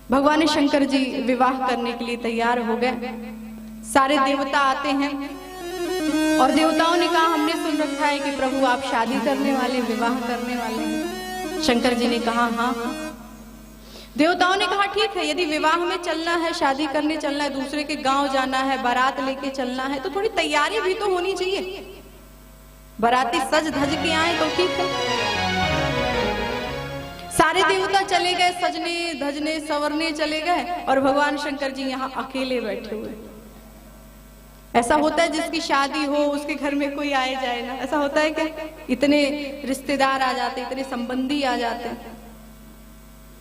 भगवान शंकर जी विवाह करने के लिए तैयार हो गए। सारे देवता आते हैं और देवताओं ने कहा हमने सुन रखा है कि प्रभु आप शादी करने वाले, विवाह करने वाले हैं। शंकर जी ने कहा हाँ। देवताओं ने कहा ठीक है, यदि विवाह में चलना है, शादी करने चलना है, दूसरे के गांव जाना है, बारात लेके चलना है, तो थोड़ी तैयारी भी तो होनी चाहिए। बाराती सज धज के आए तो ठीक है। सारे देवता चले गए, सजने धजने सवरने चले गए और भगवान शंकर जी यहाँ अकेले बैठे हुए। ऐसा होता है जिसकी शादी हो उसके घर में कोई आए जाए ना, ऐसा होता है क्या? इतने रिश्तेदार आ जाते, इतने संबंधी आ जाते।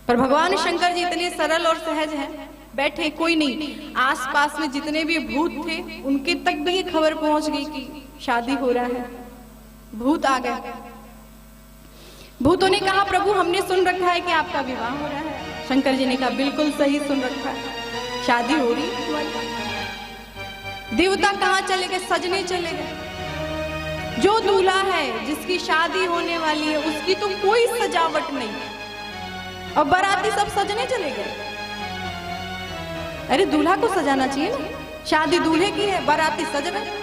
पर भगवान शंकर जी इतने सरल और सहज हैं, बैठे कोई नहीं। आसपास में जितने भी भूत थे उनके तक भी ये खबर पहुंच गई कि शादी हो रहा है। भूत आ गए। भूतों ने कहा प्रभु हमने सुन रखा है कि आपका विवाह हो रहा है। शंकर जी ने कहा बिल्कुल सही सुन रखा है, शादी हो रही है। देवता कहाँ चले गए? सजने चले गए। जो दूल्हा है जिसकी शादी होने वाली है उसकी तो कोई सजावट नहीं, और बाराती सब सजने चले गए। अरे दूल्हा को सजाना चाहिए ना, शादी दूल्हे की है, बाराती सज रहे।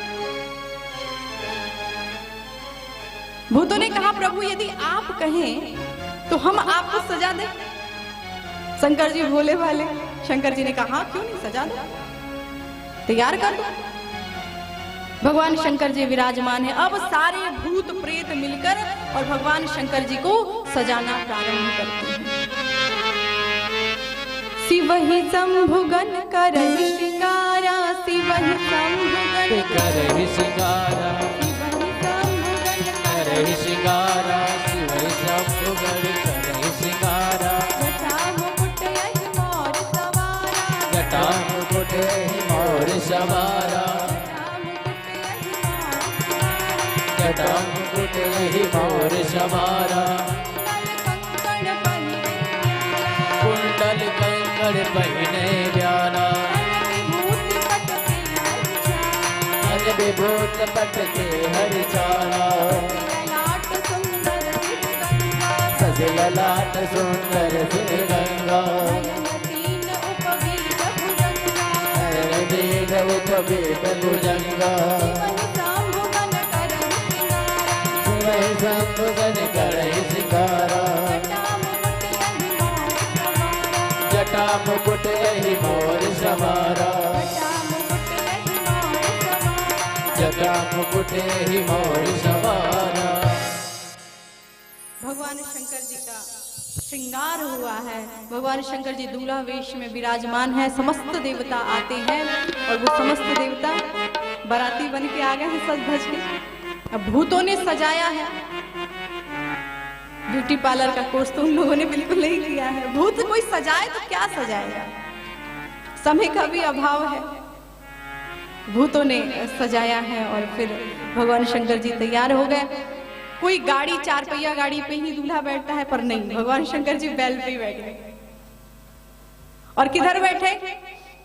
भूतों ने कहा प्रभु यदि आप कहें तो हम आपको सजा दें। शंकर जी भोले भाले, शंकर जी ने कहा हाँ क्यों नहीं, सजा दो, तैयार कर दो। भगवान शंकर जी विराजमान है। अब सारे भूत प्रेत मिलकर और भगवान शंकर जी को सजाना प्रारंभ करते हैं। शिवहि शंभुगन करहि श्रृंगारा, शिवहि शंभुगन करहि श्रृंगारा, करहि श्रृंगारा, शिवहि शंभुगन करहि श्रृंगारा। जटा मुकुट यहि मोर सवारा। जटा मुकुट यहि मोर सवारा। जटा मुकुट यहि मोर सवारा। कुंडल कंकड़ पहिने ब्याला। अन विभूत पट के हर चाला। सज ललाट सुंदर सिर गंगा। वेद उपवेद भुजंगा। शिवहि शंभुगन करहि श्रृंगारा। जटा मुकुट यहि मोर सवारा। जटा मुकुट यहि मोर सवारा। भगवान शंकर जी का श्रृंगार हुआ है। भगवान शंकर जी दूल्हा वेश में विराजमान है। समस्त देवता आते हैं और वो समस्त देवता बाराती बन के आ गए हैं सज धज के। अब भूतों ने सजाया है। ब्यूटी पार्लर का कोर्स तो उन लोगों ने बिल्कुल नहीं किया है। भूत कोई सजाए तो क्या सजाएगा, समय का भी अभाव है। भूतों ने सजाया है और फिर भगवान शंकर जी तैयार हो गए। कोई गाड़ी, 4 पहिया गाड़ी पे ही दूल्हा बैठता है, पर नहीं, भगवान शंकर जी बैल पे ही बैठ गए। और किधर बैठे?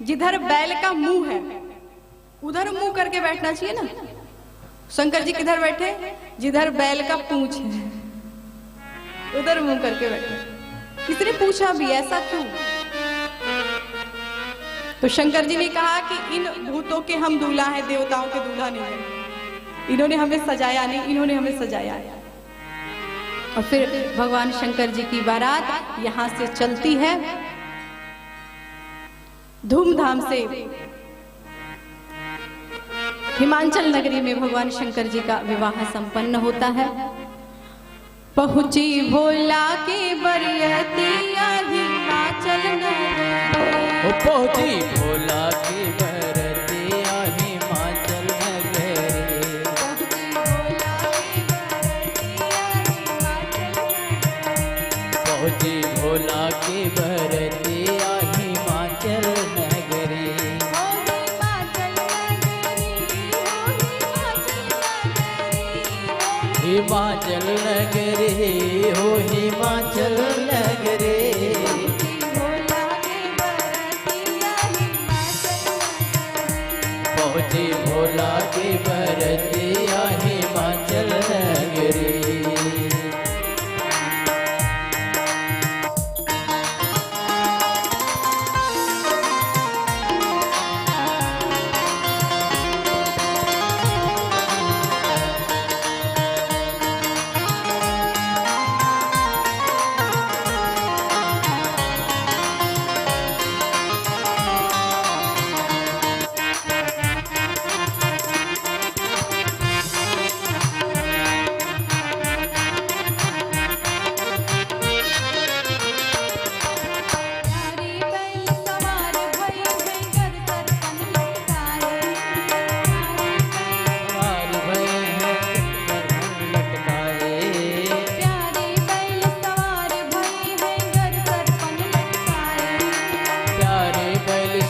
जिधर बैल का मुंह है उधर मुंह करके बैठना चाहिए ना। शंकर जी किधर बैठे? जिधर बैल का पूंछ है उधर मुंह करके बैठे। किसने पूछा भी ऐसा क्यों? तो शंकर जी ने कहा कि इन भूतों के हम दूल्हा हैं, देवताओं के दूल्हा नहीं है। इन्होंने हमें सजाया नहीं, इन्होंने हमें सजाया है। और फिर भगवान शंकर जी की बारात यहां से चलती है धूमधाम से। हिमाचल नगरी में भगवान शंकर जी का विवाह संपन्न होता है। पहुंची भोला के बरियतिया हिमाचल नगरी। पहुंची भोला की बरतिया हिमाचल नगरी। पहुंची भोला की बरतिया हिमाचल नगरी। हिमाचल नगरी हो हिमाचल नगरी। पहुंची भोला की बरतिया हिमाचल नगरी।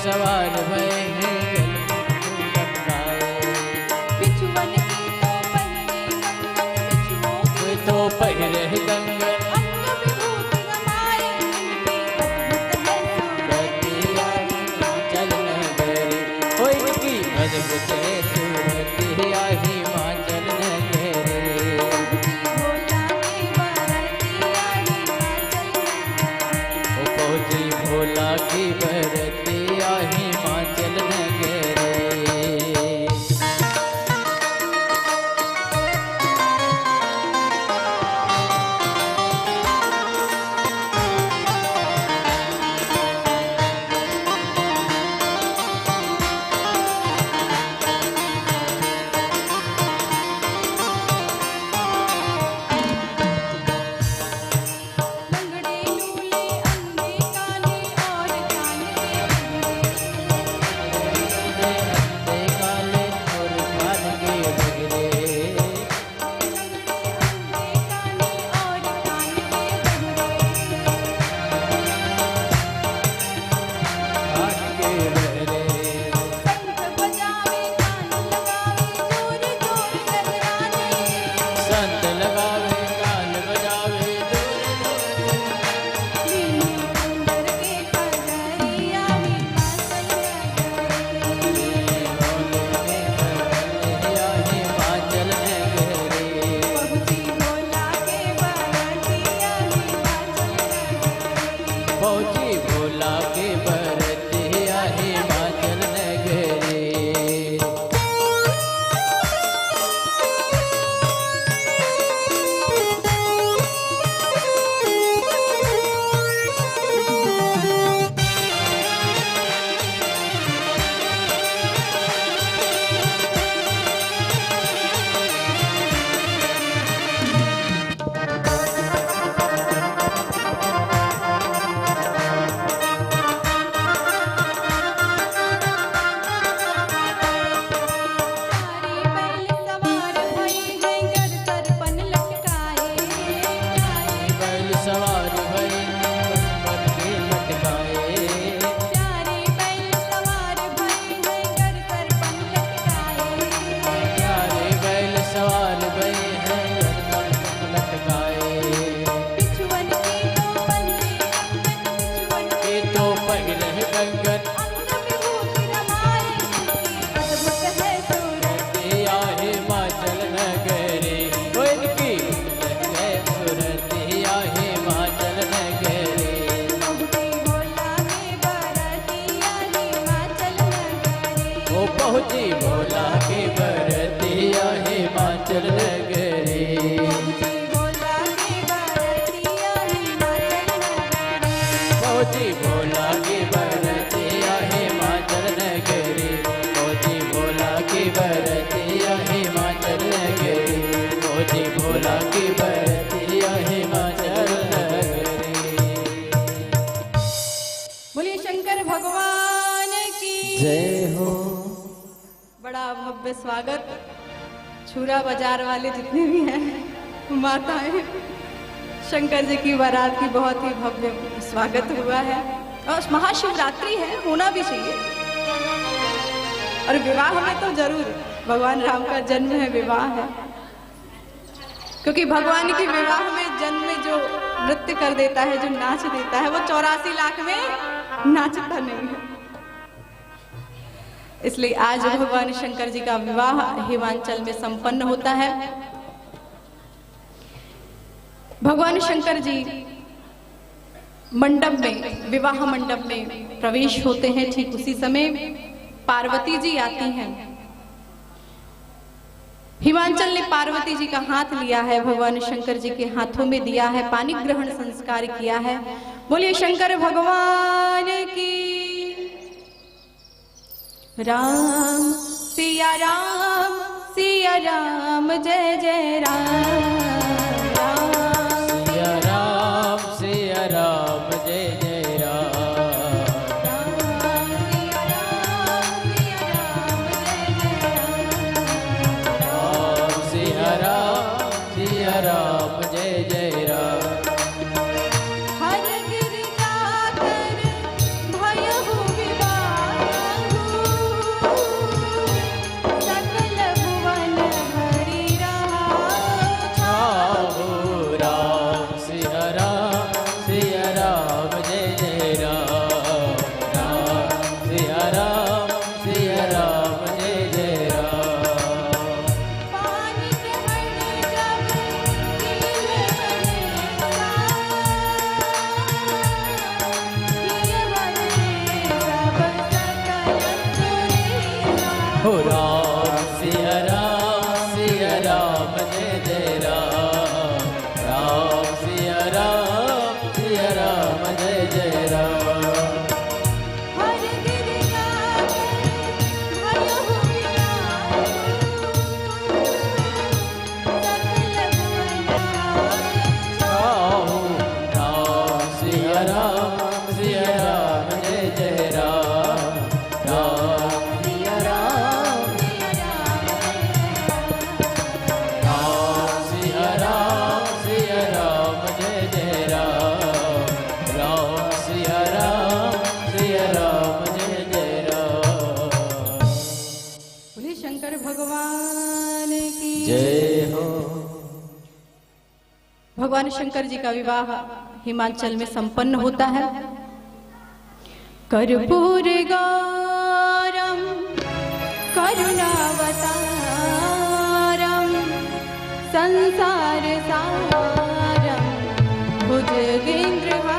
सवार भय हैं बिछुअन की तो पहिरे कंगन अंग विभूत समाए, बतिया हिमाचल नगरी। हो इनकी अद्भुत सूरतिया हिमाचल नगरी। पहुंची भोला की बरतिया हिमाचल नगरी। ओ पहुँची भोला की बरतिया हिमाचल नगरी। भोला की बरतिया हिमाचल नगरी। पहुँची भोला की बरतिया हिमाचल नगरी। पहुँची भोला की बरतिया हिमाचल नगरी। पहुँची भोला की बरतिया हिमाचल नगरी। बोलिए शंकर भगवान की जय हो। बड़ा भव्य स्वागत। छुरा बाजार वाले जितने भी हैं माताएं, शंकर जी की बारात की बहुत ही भव्य स्वागत हुआ है। और महाशिवरात्रि है, होना भी चाहिए। और विवाह में तो जरूर, भगवान राम का जन्म है, विवाह है। क्योंकि भगवान की विवाह में जन्म में जो नृत्य कर देता है, जो नाच देता है, वो 84 लाख में नाचता नहीं है। इसलिए आज भगवान शंकर जी का विवाह हिमाचल में संपन्न होता है। भगवान शंकर जी मंडप में, विवाह मंडप में प्रवेश होते हैं। ठीक उसी समय पार्वती जी आती हैं। हिमाचल ने पार्वती जी का हाथ लिया है, भगवान शंकर जी के हाथों में दिया है, पानी ग्रहण संस्कार किया है। बोलिए शंकर भगवान की। राम सिया राम, सिया राम, जय जय राम। सिया राम, सिया राम, जय जय राम। राम सिया राम, सिया राम, जय जय राम। हर गिर जाकर भयहु विवाहु, सकल भुवन हरि रहा छाहु। राम सिया राम, सिया राम, जय जय राम। राम सिया राम, सिया राम, जय जय राम। पानी के हर जब नील हो राम सिया राम, सिया राम, जय जय राम। राम सिया राम, सिया राम, जय जय राम। हर गिर जाकर भयहु विवाहु, सकल भुवन छाहु। राम सिया राम, सिया राम, जय जय राम। राम सिया राम, राम सिया राम, सिया राम, जय जय राम। राम सिया राम, सिया राम, जय जय राम। बोलिए शंकर भगवान की जय हो। भगवान शंकर जी का विवाह हिमाचल में संपन्न होता है। कर्पूर गौरम करुणावतारम संसार सारम भुजगेन्द्रहारम।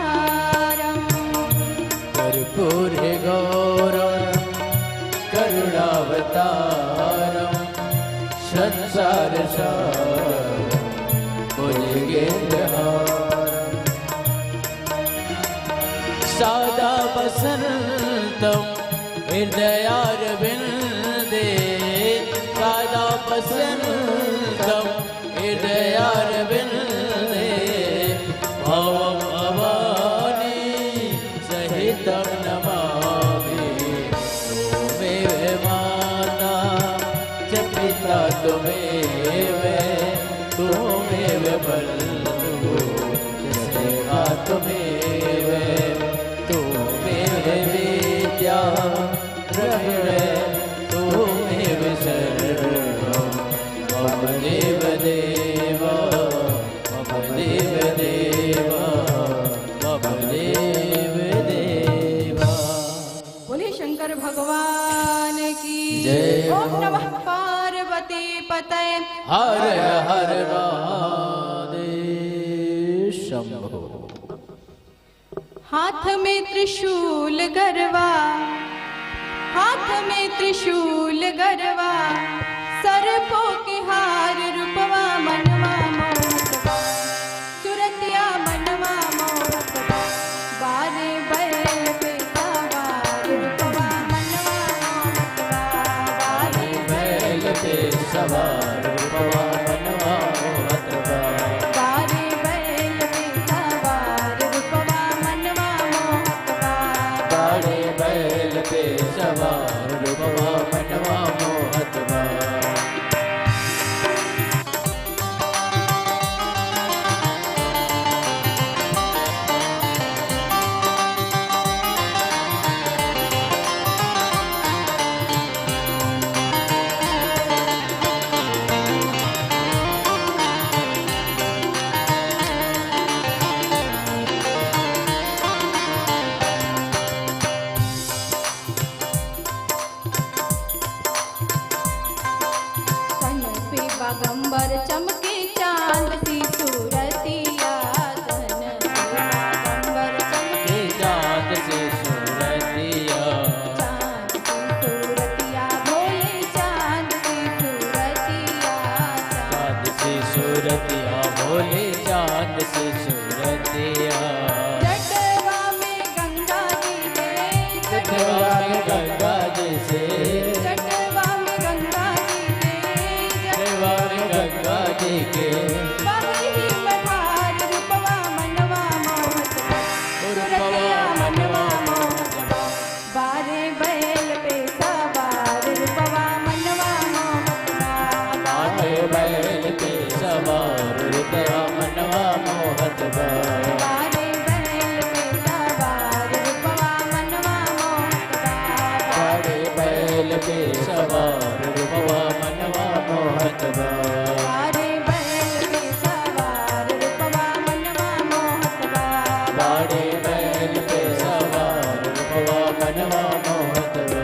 कर्पूर गौरम करुणावतारम संसार सारम भुजगेन्द्रहारम। सादा बसंतम हृदयारविंदे। सादा बसंतम हृदयारविंदे। भवम भवानी सहितं नमामि। तुमेव माता च पिता तुमेव। तुमेव बन्धु च सखा तुमेव। तुमेव विद्या द्रविण। तुमेव सर्वं मम देव देव। मम देव देव। मम देव देव। बोलिए शंकर भगवान की जय हो। ओम नमः पार्वती पतये। हर हर महादेव शंभो। हाथ में त्रिशूल गरवा, हाथ में त्रिशूल गरवा सरपो के हार रूपवा मनवा मोहतवा सुरतिया मनवा मोहतवा बारे बैल पे सवार रूपवा मनवा मोहतवा बारे बैल पे सवार रूपवा मनवा मोहतवा बारे बैल पे सवार रूपवा मनवा मोहतवा बाड़े बैल पे सवार रूपवा मनवा मोहतवा सन पे बागंबर चमके चांद सी सूरतिया सन पे बागंबर चमके ये चाँद से सूरतिया चांद सी सूरतिया भोले चांद सी सूरतिया चाँद से सूरतिया भोले चाँद से सूरतिया जटवा में गंगा जी के जटवा में गंगा जैसे जटवा में गंगा जी के जटवा में गंगा जी के बहरी बहार रूपवा मनवा मोहतवा सुरतिया मनवा मोहतवा बारे बैल पे सवार रूपवा मनवा मोहतवा बाटे बैल पे सवार रूपवा मनवा मोहतवा बारे बैल पे सवार रूपवा मनवा मोहतवा बाड़े बैल पे सवार रूपवा मनवा मोहतवा बारे बैल पे सवार रूपवा मनवा मोहतवा बाड़े बैल पे सवार रूपवा मनवा मोहतवा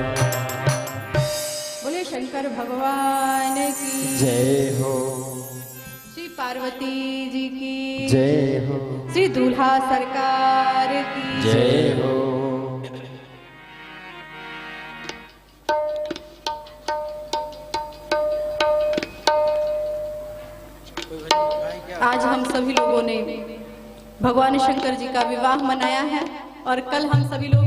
बोले शंकर भगवान की जय हो श्री पार्वती जी की जय हो श्री दूल्हा सरकार की जय हो आज हम सभी लोगों ने भगवान शंकर जी का विवाह मनाया है और कल हम सभी लोग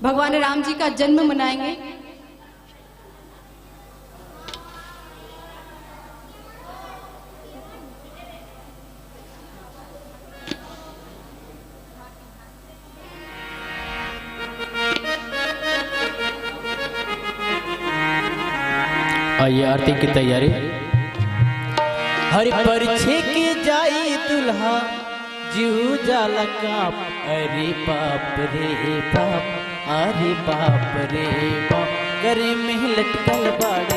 भगवान राम जी का जन्म मनाएंगे। आइए आरती की तैयारी। हर परिछे के जाई दुल्हा जीव जाला काप, अरे बाप रे बाप, अरे बाप रे बाप, करे में लटकल बाड़ा